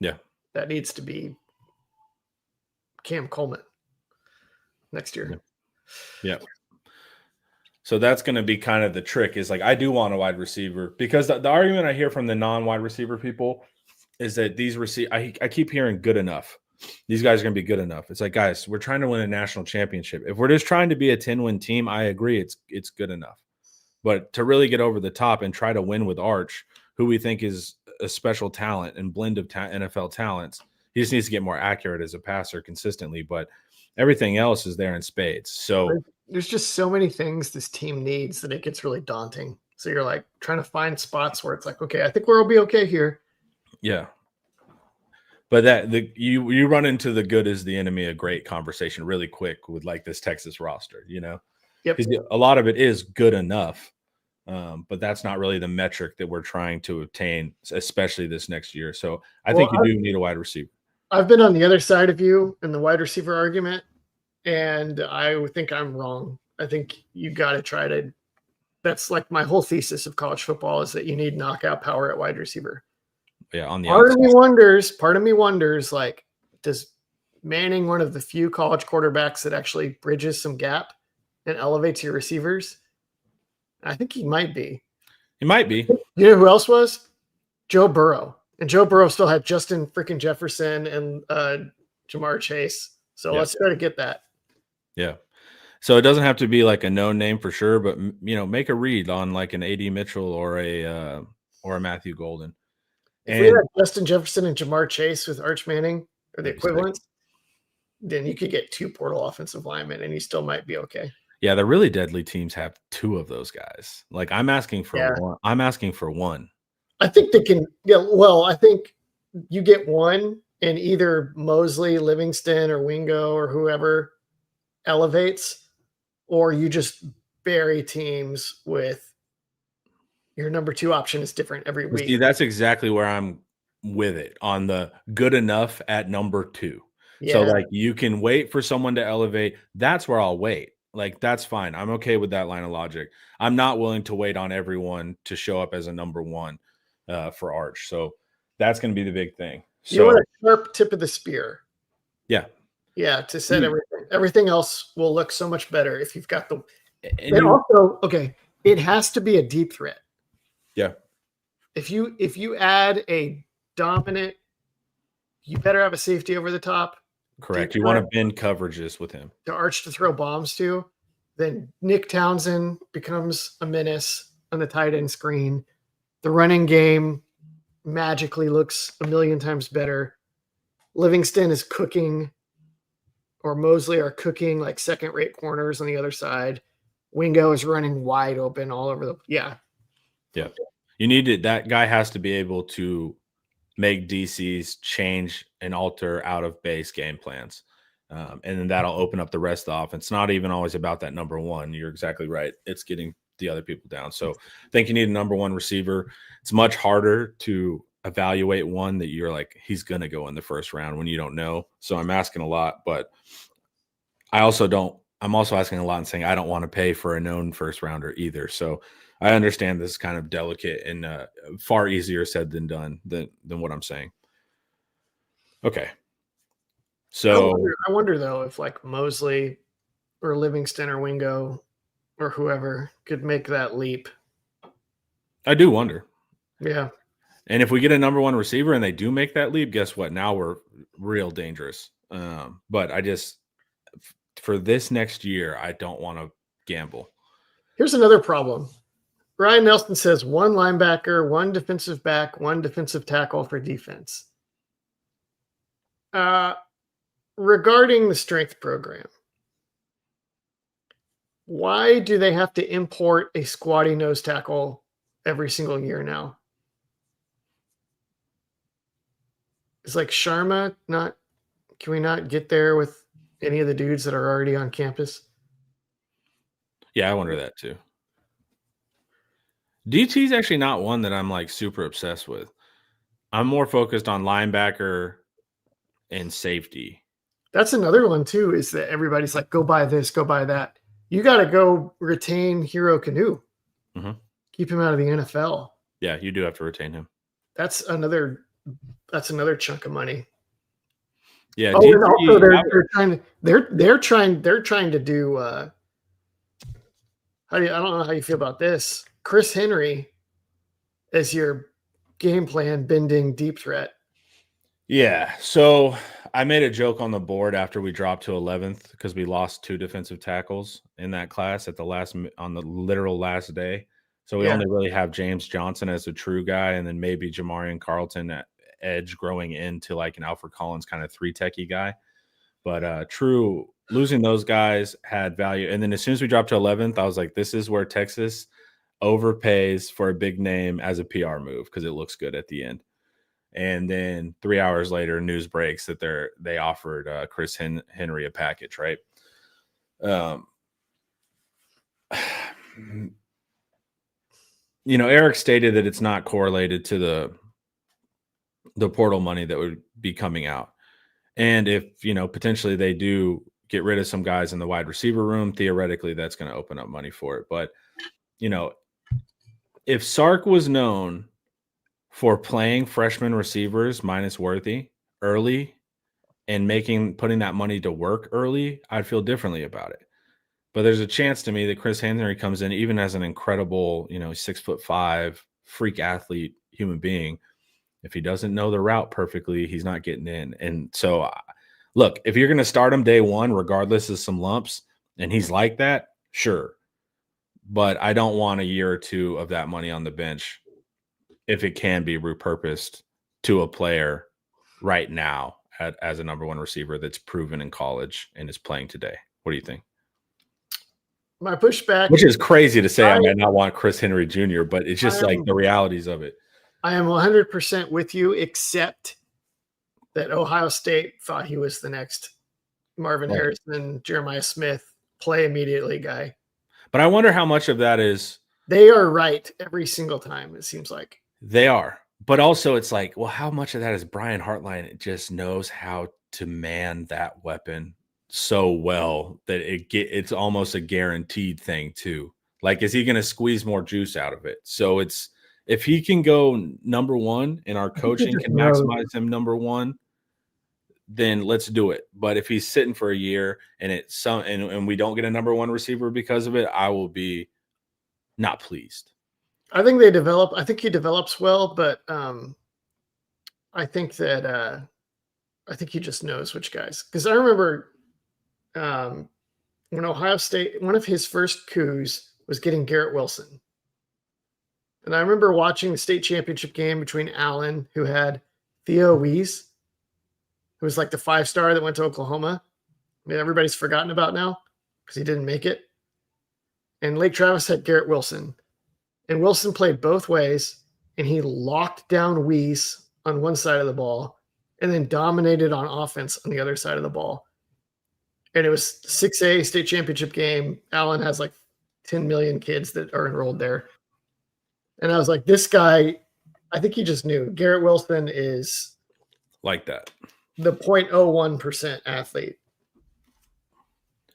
Yeah, that needs to be Cam Coleman next year. Yeah. So that's going to be kind of the trick is like, I do want a wide receiver because the argument I hear from the non-wide receiver people is that these I keep hearing good enough. These guys are going to be good enough. It's like, guys, we're trying to win a national championship. If we're just trying to be a 10-win team, I agree. It's good enough. But to really get over the top and try to win with Arch, who we think is a special talent and blend of NFL talents, he just needs to get more accurate as a passer consistently. But everything else is there in spades. So there's just so many things this team needs that it gets really daunting. So you're like trying to find spots where it's like, okay, I think we'll be okay here. Yeah. But you run into the good is the enemy of great conversation really quick with like this Texas roster, Yep. Because a lot of it is good enough. But that's not really the metric that we're trying to obtain, especially this next year. So I think you do need a wide receiver. I've been on the other side of you in the wide receiver argument, and I think I'm wrong. I think you got to try to – that's like my whole thesis of college football is that you need knockout power at wide receiver. Yeah, on the part of me wonders, like, does Manning one of the few college quarterbacks that actually bridges some gap and elevates your receivers? I think he might be. He might be. You know who else was? Joe Burrow. And Joe Burrow still had Justin freaking Jefferson and Jamar Chase. So let's try to get that. Yeah. So it doesn't have to be like a known name for sure, but make a read on like an AD Mitchell or a Matthew Golden. If we had And Justin Jefferson and Jamar Chase with Arch Manning or the that'd be sick. equivalent, then you could get 2 portal offensive linemen and you still might be okay. Yeah, the really deadly teams have 2 of those guys. Like I'm asking for Yeah. one. I'm asking for one. I think they can. Yeah, well, I think you get one, and either Mosley, Livingston, or Wingo or whoever elevates, or you just bury teams with your number 2 option is different every See, week. that's exactly where I'm with it on the good enough at number 2. So Yeah, like you can wait for someone to elevate. That's where I'll wait. Like that's fine. I'm okay with that line of logic. I'm not willing to wait on everyone to show up as a number 1 for Arch. So that's going to be the big thing. you So want a sharp tip of the spear. yeah, Yeah, to set everything. Everything else will look so much better if you've got the. and And you, also, okay, it has to be a deep threat. yeah, If you add a dominant, you better have a safety over the top. correct. Deep You want to threat bend coverages with him. to Arch to throw bombs to. Then Nick Townsend becomes a menace on the tight end screen. The running game magically looks a million times better. Livingston is cooking, or Mosley are cooking like second-rate corners on the other side. Wingo is running wide open all over the. Yeah, Yeah. You need it. That guy has to be able to make DCs change and alter out of base game plans. And then that'll open up the rest of the offense. It's not even always about that number 1. You're exactly right. It's getting the other people down. So I think you need a number 1 receiver. It's much harder to evaluate one that you're like, he's going to go in the first round when you don't know. So I'm asking a lot, but I'm also asking a lot and saying I don't want to pay for a known first rounder either. So I understand this is kind of delicate and far easier said than done than what I'm saying. Okay. So I wonder though if like Mosley or Livingston or Wingo or whoever could make that leap. I do wonder. Yeah. And if we get a number 1 receiver and they do make that leap, guess what? Now we're real dangerous. But I just, for this next year, I don't want to gamble. Here's another problem. Ryan Nelson says 1 linebacker, 1 defensive back, 1 defensive tackle for defense. Regarding the strength program, why do they have to import a squatty nose tackle every single year now? It's like Sharma not. Can we not get there with any of the dudes that are already on campus? Yeah, I wonder that too. DT is actually not one that I'm like super obsessed with. I'm more focused on linebacker and safety. That's another one too, is that everybody's like, go buy this, go buy that. You got to go retain Hero Canoe. Mhm. Keep him out of the NFL. Yeah, you do have to retain him. That's another chunk of money. Yeah, Oh, and also DT, they're trying to do I don't know how you feel about this. Chris Henry as your game plan bending deep threat. yeah. So I made a joke on the board after we dropped to 11th because we lost 2 defensive tackles in that class on the literal last day. So we Yeah. only really have James Johnson as a true guy, and then maybe Jamarian Carlton at edge growing into like an Alfred Collins kind of 3-techie guy. But True losing those guys had value. And then as soon as we dropped to 11th, I was like, this is where Texas overpays for a big name as a PR move because it looks good at the end. And then 3 hours later, news breaks that they offered Chris Henry a package, right? Eric stated that it's not correlated to the portal money that would be coming out. And if, potentially they do get rid of some guys in the wide receiver room, theoretically, that's going to open up money for it. But, if Sark was known for playing freshman receivers minus Worthy early and putting that money to work early, I'd feel differently about it. But there's a chance to me that Chris Henry comes in even as an incredible, 6'5" freak athlete human being. If he doesn't know the route perfectly, he's not getting in. And so, look, if you're going to start him day 1, regardless of some lumps, and he's like that, sure. But I don't want a year or 2 of that money on the bench if it can be repurposed to a player right now as a number one receiver that's proven in college and is playing today. What do you think? My pushback, which is crazy to say, I might not want Chris Henry Jr., but it's just like the realities of it. I am 100% with you, except that Ohio State thought he was the next Marvin Harrison, Jeremiah Smith, play immediately guy. But I wonder how much of that is. They are right every single time, it seems like. They are. But also it's like, well, how much of that is Brian Hartline just knows how to man that weapon so well that it's almost a guaranteed thing too. Like, is he going to squeeze more juice out of it? So it's, if he can go number one and our coaching can maximize him number one, then let's do it. But if he's sitting for a year and and we don't get a number one receiver because of it, I will be not pleased. I think he develops well, but I think he just knows which guys. Because I remember when Ohio State, one of his first coups was getting Garrett Wilson. And I remember watching the state championship game between Allen, who had Theo Wease, who was like the 5-star that went to Oklahoma. I mean, everybody's forgotten about now because he didn't make it. And Lake Travis had Garrett Wilson. And Wilson played both ways, and he locked down Wease on one side of the ball and then dominated on offense on the other side of the ball. And it was 6A state championship game. Allen has like 10 million kids that are enrolled there. And I was like, this guy, I think he just knew. Garrett Wilson is like that. The 0.01% athlete.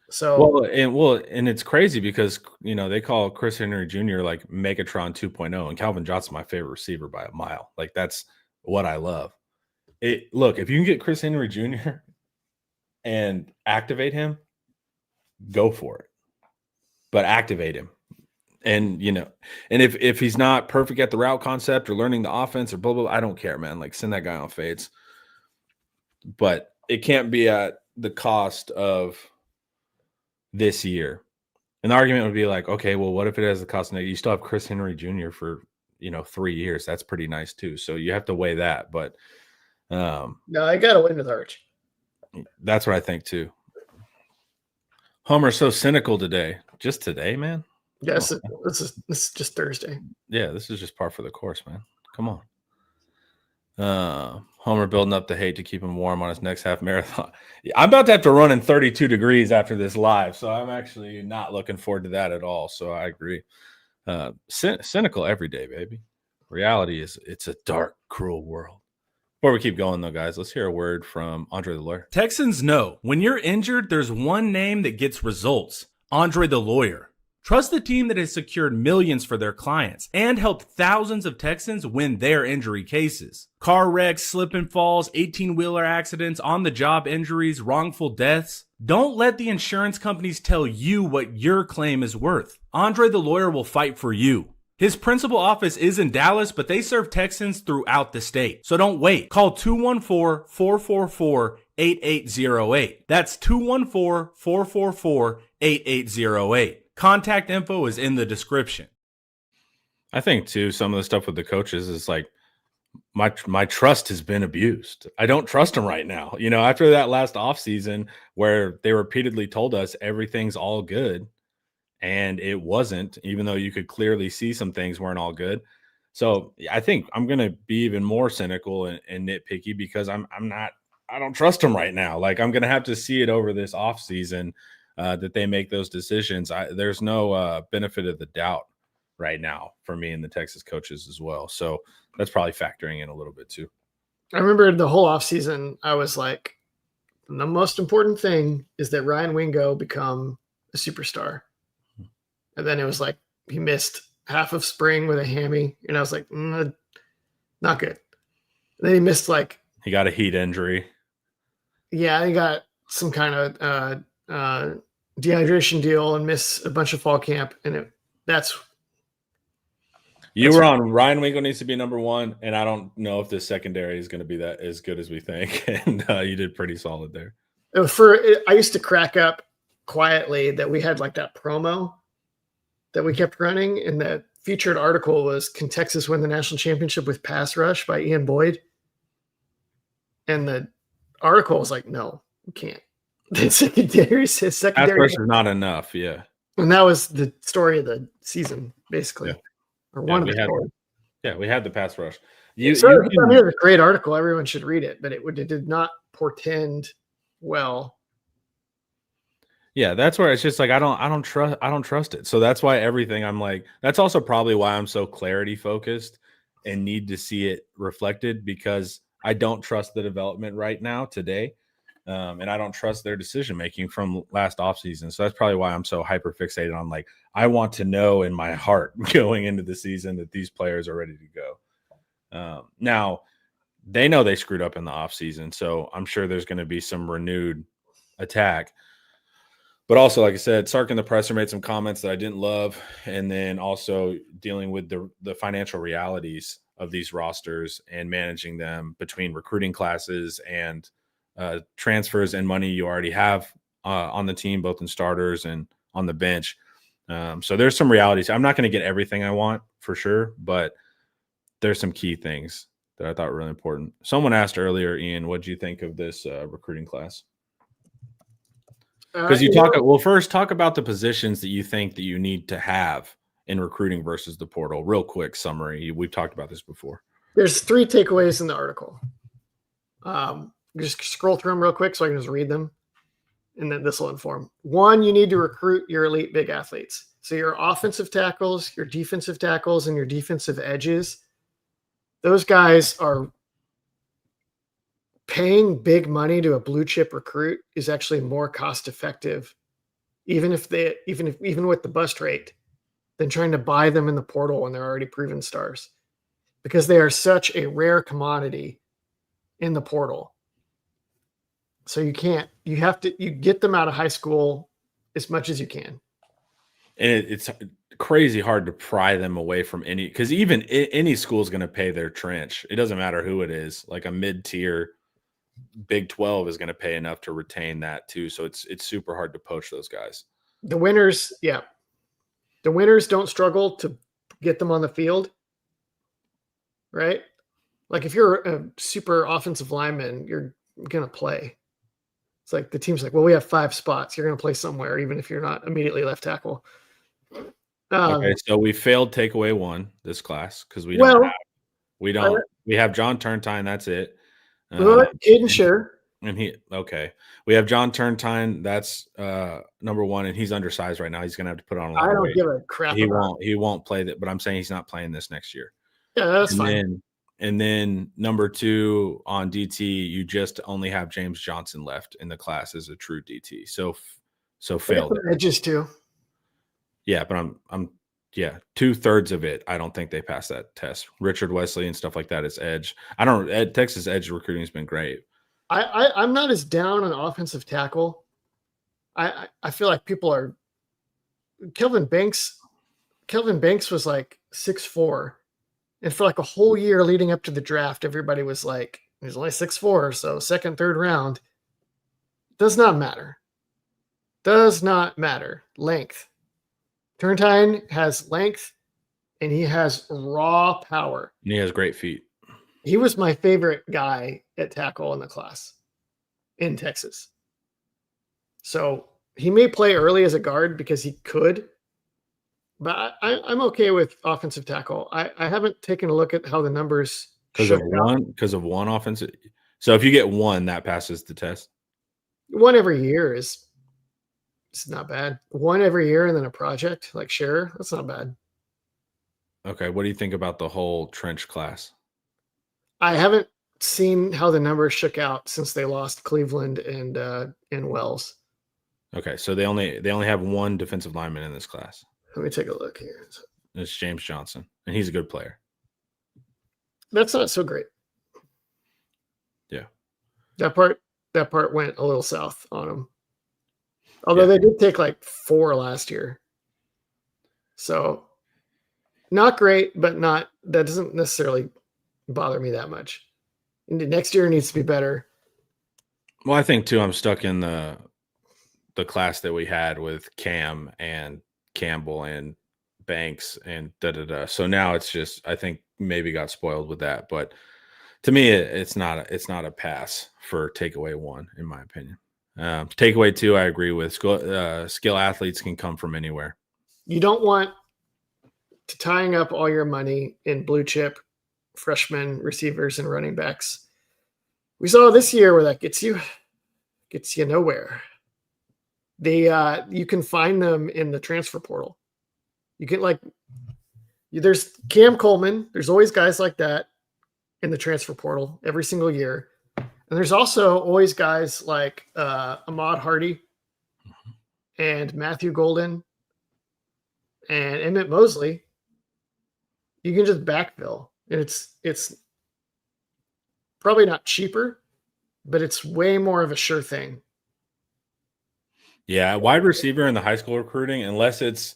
So and it's crazy because they call Chris Henry Jr. like Megatron 2.0, and Calvin Johnson's my favorite receiver by a mile. Like, that's what I love. Look, if you can get Chris Henry Jr. and activate him, go for it. But activate him. And and if he's not perfect at the route concept or learning the offense or blah blah, I don't care, man. Like, send that guy on fades. But it can't be at the cost of this year. An argument would be like, okay, well, what if it has the cost of you still have Chris Henry Jr. for 3 years? That's pretty nice too. So you have to weigh that. But no, I gotta win with Arch. That's what I think too. Homer's so cynical today. Just today, man. Yes, this is just Thursday. Yeah, this is just par for the course, man. Come on. Homer building up the hate to keep him warm on his next half marathon. I'm about to have to run in 32 degrees after this live, so I'm actually not looking forward to that at all. So I agree. Cynical every day, baby. Reality is it's a dark, cruel world. Before we keep going, though, guys, let's hear a word from Andre the Lawyer. Texans know when you're injured, there's one name that gets results. Andre the Lawyer. Trust the team that has secured millions for their clients and helped thousands of Texans win their injury cases. Car wrecks, slip and falls, 18-wheeler accidents, on-the-job injuries, wrongful deaths. Don't let the insurance companies tell you what your claim is worth. Andre the Lawyer will fight for you. His principal office is in Dallas, but they serve Texans throughout the state. So don't wait. Call 214-444-8808. That's 214-444-8808. Contact info is in the description. I think, too, some of the stuff with the coaches is like, my trust has been abused. I don't trust them right now. After that last offseason where they repeatedly told us everything's all good, and it wasn't, even though you could clearly see some things weren't all good. So I think I'm going to be even more cynical and nitpicky because I don't trust them right now. Like, I'm going to have to see it over this offseason that they make those decisions. There's no benefit of the doubt right now for me and the Texas coaches as well. So that's probably factoring in a little bit too. I remember the whole offseason, I was like, the most important thing is that Ryan Wingo become a superstar. And then it was like he missed half of spring with a hammy. And I was like, not good. And then he missed he got a heat injury. Yeah, he got some kind of dehydration deal and miss a bunch of fall camp. And you were on Ryan Wingo needs to be number one, and I don't know if this secondary is going to be that as good as we think. And you did pretty solid there. I used to crack up quietly that we had like that promo that we kept running, and the featured article was "Can Texas win the national championship with pass rush" by Ian Boyd? And the article was like, no, you can't. The secondary says Pass secondary. rush is not enough. Yeah. And that was the story of the season, basically. Yeah. Or one of we the had, stories. yeah, we had the pass rush. I mean, it's a great article. Everyone should read it, but it did not portend well. Yeah, that's where it's just like I don't trust it. So that's why everything I'm like, that's also probably why I'm so clarity focused and need to see it reflected, because I don't trust the development right now today. And I don't trust their decision making from last offseason. So that's probably why I'm so hyper fixated on, like, I want to know in my heart going into the season that these players are ready to go. Now, they know they screwed up in the offseason, so I'm sure there's going to be some renewed attack. But also, like I said, Sark and the presser made some comments that I didn't love, and then also dealing with the financial realities of these rosters and managing them between recruiting classes and transfers and money you already have on the team, both in starters and on the bench. So there's some realities. I'm not going to get everything I want for sure, but there's some key things that I thought were really important. Someone asked earlier, Ian, what do you think of this recruiting class? Because first talk about the positions that you think that you need to have in recruiting versus the portal. Real quick summary. We've talked about this before. There's 3 takeaways in the article. Just scroll through them real quick so I can just read them, and then this will inform. 1, you need to recruit your elite big athletes. So your offensive tackles, your defensive tackles, and your defensive edges, those guys are paying big money to a blue chip recruit is actually more cost effective, even with the bust rate, than trying to buy them in the portal when they're already proven stars, because they are such a rare commodity in the portal. So you get them out of high school as much as you can. And it's crazy hard to pry them away from because even any school is going to pay their trench. It doesn't matter who it is. Like a mid-tier Big 12 is going to pay enough to retain that too. So it's super hard to poach those guys. The winners don't struggle to get them on the field, right? Like if you're a super offensive lineman, you're going to play. It's like the team's like, well, we have 5 spots. You're going to play somewhere, even if you're not immediately left tackle. Okay, so we failed takeaway 1 this class because we have John Turntine. That's it. Caden Sure. And we have John Turntine. That's number 1, and he's undersized right now. He's gonna have to put on a lot of weight. I don't give a crap. He won't play that, but I'm saying he's not playing this next year. Yeah, that's fine. And then number 2 on DT, you just only have James Johnson left in the class as a true DT. So failed it. Edges too. Yeah, but I'm 2/3 of it. I don't think they passed that test. Richard Wesley and stuff like that is edge. Texas edge recruiting has been great. I'm not as down on offensive tackle. I feel like people are. Kelvin Banks was like 6'4", and for like a whole year leading up to the draft, everybody was like, he's only 6'4", so 2nd, 3rd round. Does not matter. Length. Turntine has length, and he has raw power. And he has great feet. He was my favorite guy at tackle in the class in Texas. So he may play early as a guard because he could, but I'm okay with offensive tackle. I haven't taken a look at how the numbers because of one offensive. So if you get 1, that passes the test. 1 every year it's not bad. 1 every year and then a project like Scherer, that's not bad. Okay, what do you think about the whole trench class? I haven't seen how the numbers shook out since they lost Cleveland and Wells. Okay, so they only have 1 defensive lineman in this class. Let me take a look here. It's James Johnson, and he's a good player. That's not so great. Yeah, that part went a little south on him. Although they did take like 4 last year. So not great, but that doesn't necessarily bother me that much. And next year needs to be better. Well, I think too, I'm stuck in the class that we had with Cam and Campbell and Banks and So now it's just, I think maybe got spoiled with that. But To me, it's not a pass for takeaway 1, in my opinion. Takeaway 2, I agree with. Skill athletes can come from anywhere. You don't want to tying up all your money in blue chip freshman receivers and running backs. We saw this year where that gets you nowhere. You can find them in the transfer portal. You can there's Cam Coleman. There's always guys like that in the transfer portal every single year. And there's also always guys like Ahmad Hardy and Matthew Golden and Emmett Mosley. You can just backfill. And it's probably not cheaper, but it's way more of a sure thing. Yeah, wide receiver in the high school recruiting, unless it's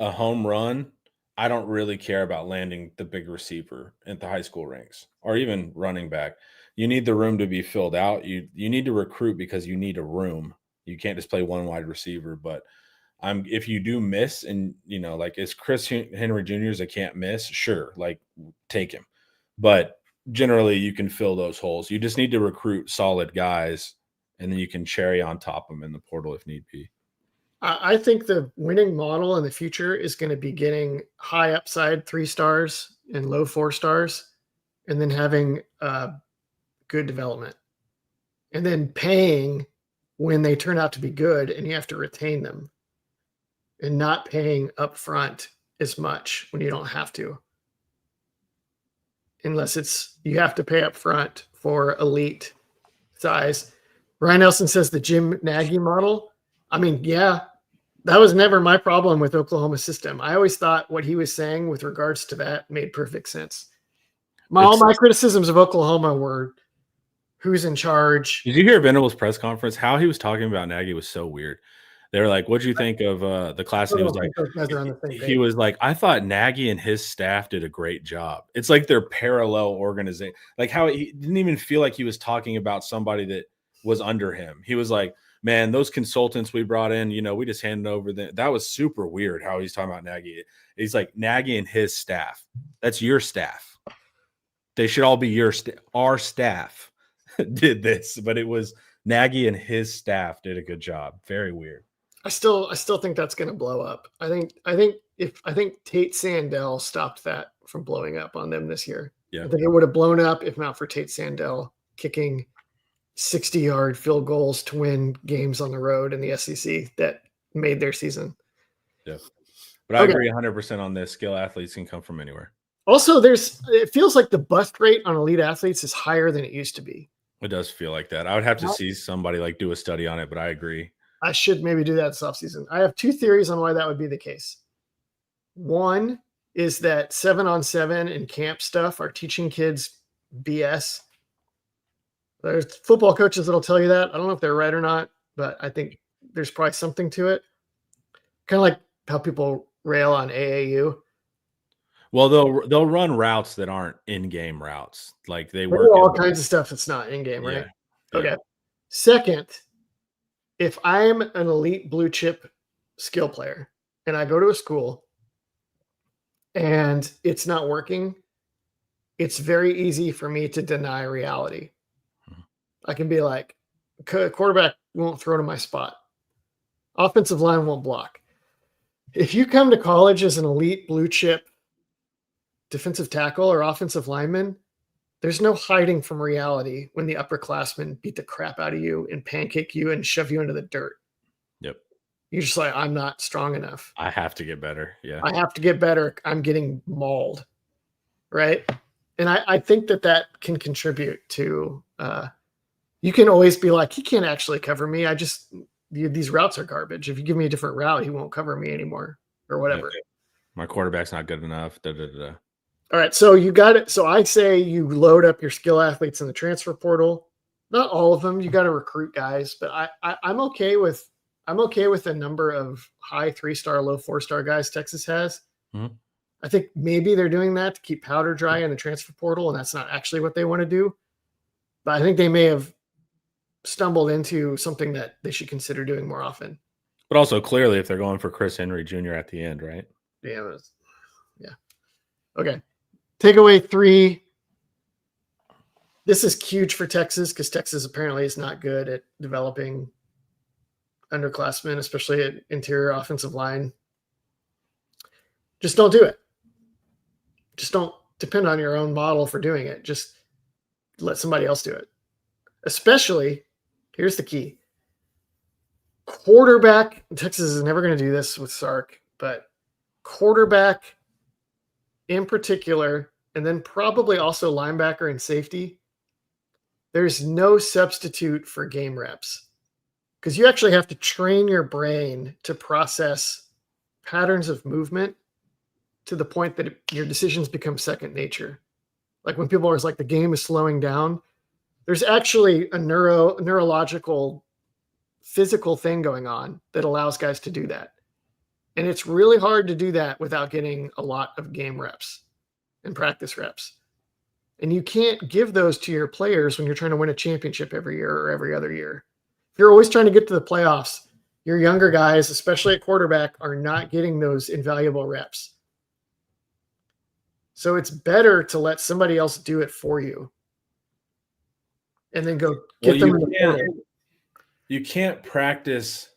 a home run, I don't really care about landing the big receiver at the high school ranks or even running back. You need the room to be filled out. You need to recruit because you need a room. You can't just play one wide receiver. But if you do miss, and it's Chris Henry Jr.'s that can't miss, sure, take him. But generally, you can fill those holes. You just need to recruit solid guys, and then you can cherry on top them in the portal if need be. I think the winning model in the future is going to be getting high upside 3 stars and low 4 stars, and then having good development, and then paying when they turn out to be good, and you have to retain them, and not paying up front as much when you don't have to, unless you have to pay up front for elite size. Ryan Nelson says the Jim Nagy model. I mean, yeah, that was never my problem with Oklahoma's system. I always thought what he was saying with regards to that made perfect sense. All my criticisms of Oklahoma were who's in charge. Did you hear Venables' press conference? How he was talking about Nagy was so weird. They were like, "What'd you think of the class?" And he was like, "I thought Nagy and his staff did a great job." It's like they're parallel organization. Like how he didn't even feel like he was talking about somebody that was under him. He was like, "Man, those consultants we brought in, we just handed over them." That was super weird how he's talking about Nagy. He's like, Nagy and his staff. That's your staff. They should all be our staff did this, but it was Nagy and his staff did a good job. Very weird. I still think that's going to blow up. I think Tate Sandell stopped that from blowing up on them this year. Yeah. I think it would have blown up if not for Tate Sandell kicking 60-yard field goals to win games on the road in the SEC that made their season. Yeah. But I agree 100% on this. Skill athletes can come from anywhere. Also, it feels like the bust rate on elite athletes is higher than it used to be. It does feel like that. I would have to see somebody do a study on it, but I agree. I should maybe do that this offseason. I have 2 theories on why that would be the case. One is that 7-on-7 and camp stuff are teaching kids BS. There's football coaches that'll tell you that. I don't know if they're right or not, but I think there's probably something to it. Kind of like how people rail on AAU. Well, they'll run routes that aren't in-game routes. Like they work all kinds of stuff that's not in-game, right? Yeah. Okay. Second, if I'm an elite blue chip skill player and I go to a school and it's not working, it's very easy for me to deny reality. I can be like, quarterback won't throw to my spot. Offensive line won't block. If you come to college as an elite blue chip defensive tackle or offensive lineman, there's no hiding from reality when the upperclassmen beat the crap out of you and pancake you and shove you into the dirt. Yep. You're just like, I'm not strong enough. I have to get better. Yeah. I have to get better. I'm getting mauled. Right. And I think that can contribute to, you can always be like, he can't actually cover me. These routes are garbage. If you give me a different route, he won't cover me anymore or whatever. Yeah. My quarterback's not good enough. All right, so you got it. So I say you load up your skill athletes in the transfer portal. Not all of them. You got to recruit guys, but I'm okay with a number of high 3-star, low 4-star guys Texas has. Mm-hmm. I think maybe they're doing that to keep powder dry in the transfer portal, and that's not actually what they want to do. But I think they may have stumbled into something that they should consider doing more often. But also clearly, if they're going for Chris Henry Jr. at the end, right? Yeah. Okay. Takeaway 3. This is huge for Texas because Texas apparently is not good at developing underclassmen, especially at interior offensive line. Just don't do it. Just don't depend on your own model for doing it. Just let somebody else do it. Especially, here's the key. Quarterback, Texas is never going to do this with Sark, but quarterback in particular, and then probably also linebacker and safety, there's no substitute for game reps because you actually have to train your brain to process patterns of movement to the point that your decisions become second nature. Like when people are like, the game is slowing down, there's actually a neurological physical thing going on that allows guys to do that. And it's really hard to do that without getting a lot of game reps and practice reps. And you can't give those to your players when you're trying to win a championship every year or every other year. If you're always trying to get to the playoffs, your younger guys, especially at quarterback, are not getting those invaluable reps. So it's better to let somebody else do it for you and then go get them in the portal. You can't practice.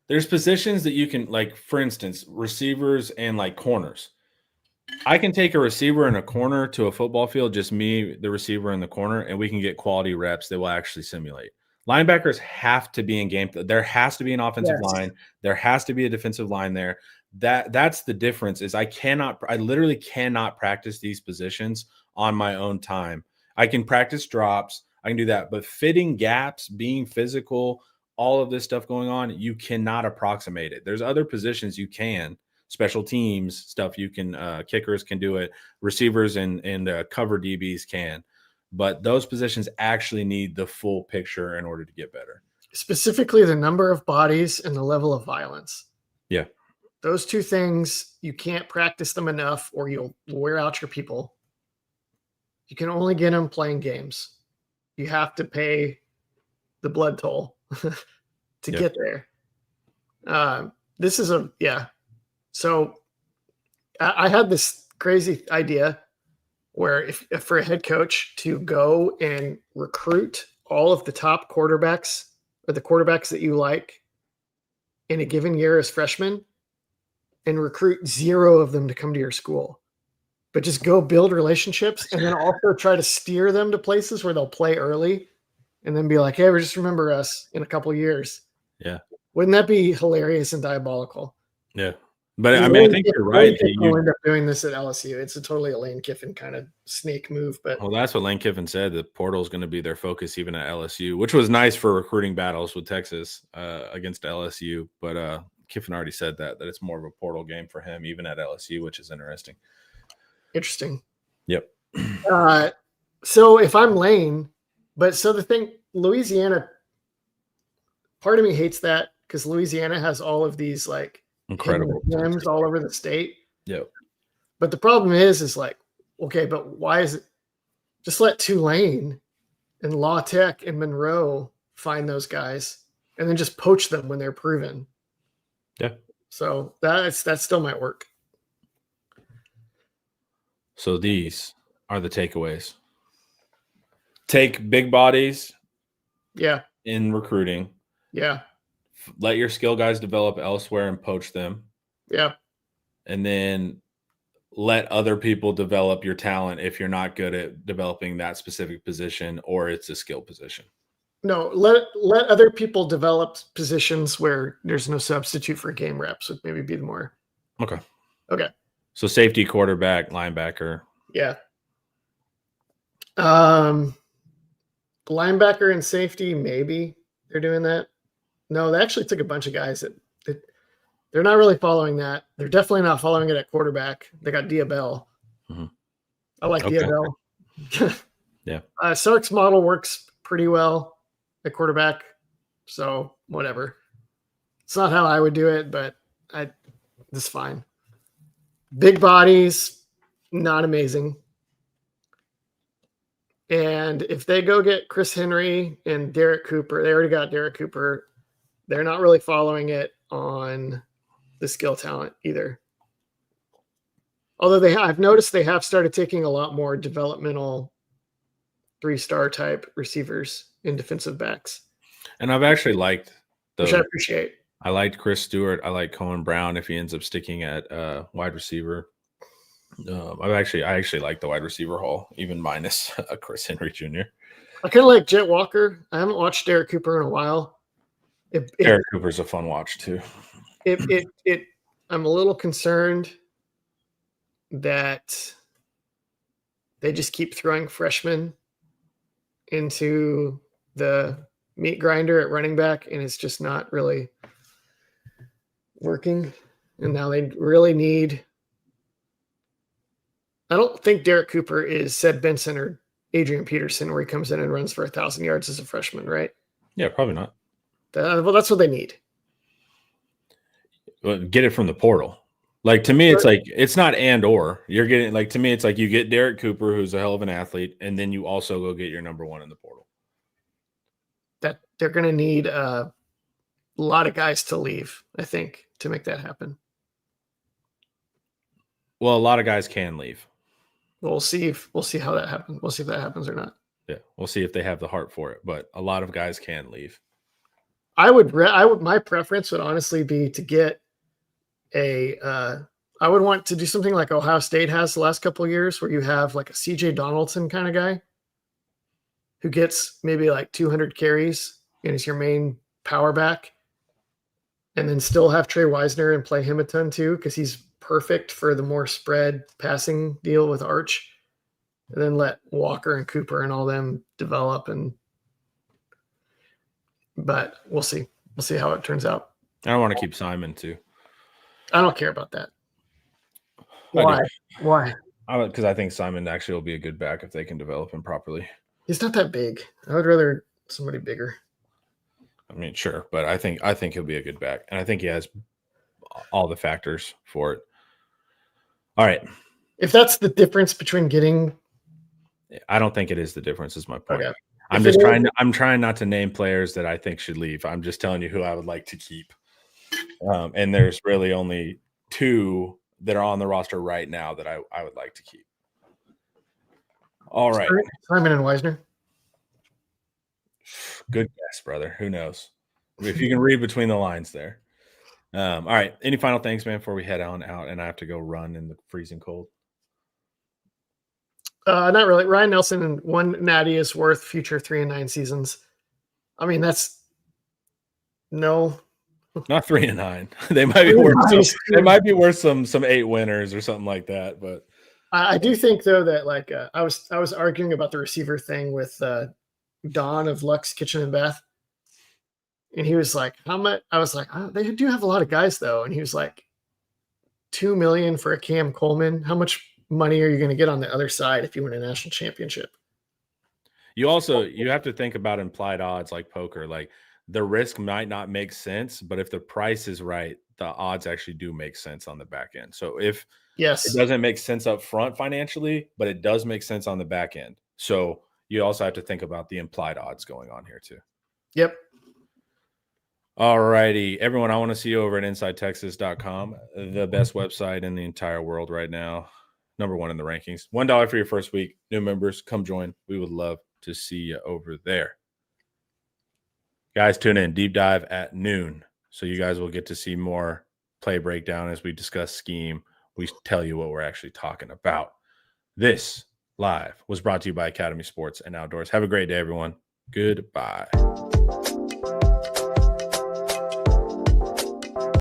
There's positions that you can, like, for instance, receivers and like corners. I can take a receiver in a corner to a football field, just me, the receiver in the corner, and we can get quality reps that will actually simulate. Linebackers have to be in game. There has to be an offensive line. There has to be a defensive line there. That's the difference. Is I literally cannot practice these positions on my own time. I can practice drops. I can do that, but fitting gaps, being physical, all of this stuff going on, you cannot approximate it. There's other positions you can, special teams stuff you can, kickers can do it, receivers and cover DBs can, but those positions actually need the full picture in order to get better. Specifically the number of bodies and the level of violence. Yeah. Those two things, you can't practice them enough or you'll wear out your people. You can only get them playing games. You have to pay the blood toll to get there. This is So I had this crazy idea where if for a head coach to go and recruit all of the top quarterbacks or the quarterbacks that you like in a given year as freshmen and recruit 0 of them to come to your school. But just go build relationships and then also try to steer them to places where they'll play early and then be like, hey, just remember us in a couple of years. Yeah. Wouldn't that be hilarious and diabolical? Yeah. But I mean, I think you're right. You'll end up doing this at LSU. It's totally a Lane Kiffin kind of snake move. But well, that's what Lane Kiffin said. The portal is going to be their focus even at LSU, which was nice for recruiting battles with Texas against LSU. But Kiffin already said that it's more of a portal game for him, even at LSU, which is interesting. Interesting. Yep. So if I'm Lane, the thing, Louisiana, part of me hates that because Louisiana has all of these like incredible gems all over the state. Yep. But the problem is like, okay, but why is it just let Tulane and La Tech and Monroe find those guys and then just poach them when they're proven? Yeah. So that still might work. So these are the takeaways. Take big bodies. Yeah. In recruiting. Yeah. Let your skill guys develop elsewhere and poach them. Yeah. And then let other people develop your talent if you're not good at developing that specific position or it's a skill position. No, let other people develop positions where there's no substitute for game reps would maybe be the more. Okay. So safety, quarterback, linebacker. Yeah. Linebacker and safety, maybe they're doing that. No, they actually took a bunch of guys that they're not really following that. They're definitely not following it at quarterback. They got Diabell. Mm-hmm. I like Diabell. Yeah. Sark's model works pretty well at quarterback. So whatever. It's not how I would do it, but it's fine. Big bodies, not amazing. And if they go get Chris Henry and Derek Cooper, they already got Derek Cooper. They're not really following it on the skill talent either. Although I've noticed they have started taking a lot more developmental 3-star type receivers in defensive backs, And I've actually liked which I appreciate. I liked Chris Stewart. I like Cohen Brown if he ends up sticking at wide receiver. I actually like the wide receiver haul, even minus Chris Henry Jr. I kind of like Jet Walker. I haven't watched Derek Cooper in a while. Derek Cooper's a fun watch too. I'm a little concerned that they just keep throwing freshmen into the meat grinder at running back, and it's just not really working. And now they really need. I don't think Derek Cooper is Sed Benson or Adrian Peterson, where he comes in and runs for 1,000 yards as a freshman, right? Yeah, probably not. Well, that's what they need. Get it from the portal. Like, to me, it's like, it's not and or. You're getting, like, to me, it's like you get Derek Cooper, who's a hell of an athlete, and then you also go get your number one in the portal. That they're going to need a lot of guys to leave, I think, to make that happen. Well, a lot of guys can leave. We'll see how that happens. We'll see if that happens or not. Yeah, we'll see if they have the heart for it. But a lot of guys can leave. My preference would honestly be to get I would want to do something like Ohio State has the last couple of years, where you have like a CJ Donaldson kind of guy who gets maybe like 200 carries and is your main power back, and then still have Trey Wisner and play him a ton too, because he's perfect for the more spread passing deal with Arch, and then let Walker and Cooper and all them develop. But we'll see how it turns out. I want to keep Simon too. I don't care about that. Why? Because I think Simon actually will be a good back if they can develop him properly. He's not that big. I would rather somebody bigger. I mean, sure, but I think he'll be a good back, and I think he has all the factors for it. All right. If that's the difference between getting, I don't think it is the difference. Is my point. Okay. I'm trying not to name players that I think should leave. I'm just telling you who I would like to keep. And there's really only 2 that are on the roster right now that I would like to keep. All right. Simon and Wisner. Good guess, brother. Who knows? If you can read between the lines there. All right. Any final things, man, before we head on out and I have to go run in the freezing cold? Not really. Ryan Nelson and 1 natty is worth future 3-9 seasons. I mean, that's no. Not 3-9. They might be worth. They might be worth some 8 winners or something like that. But I do think though that like I was arguing about the receiver thing with Don of Lux Kitchen and Bath, and he was like, "How much?" I was like, oh, "They do have a lot of guys though," and he was like, $2 million for a Cam Coleman. How much money are you going to get on the other side if you win a national championship? You have to think about implied odds like poker. Like, the risk might not make sense, but if the price is right, the odds actually do make sense on the back end. So if it doesn't make sense up front financially, but it does make sense on the back end. So you also have to think about the implied odds going on here too. Yep. All righty. Everyone, I want to see you over at InsideTexas.com, the best website in the entire world right now. Number 1 in the rankings. $1 for your first week. New members, come join. We would love to see you over there. Guys, tune in. Deep dive at noon. So you guys will get to see more play breakdown as we discuss scheme. We tell you what we're actually talking about. This live was brought to you by Academy Sports and Outdoors. Have a great day, everyone. Goodbye.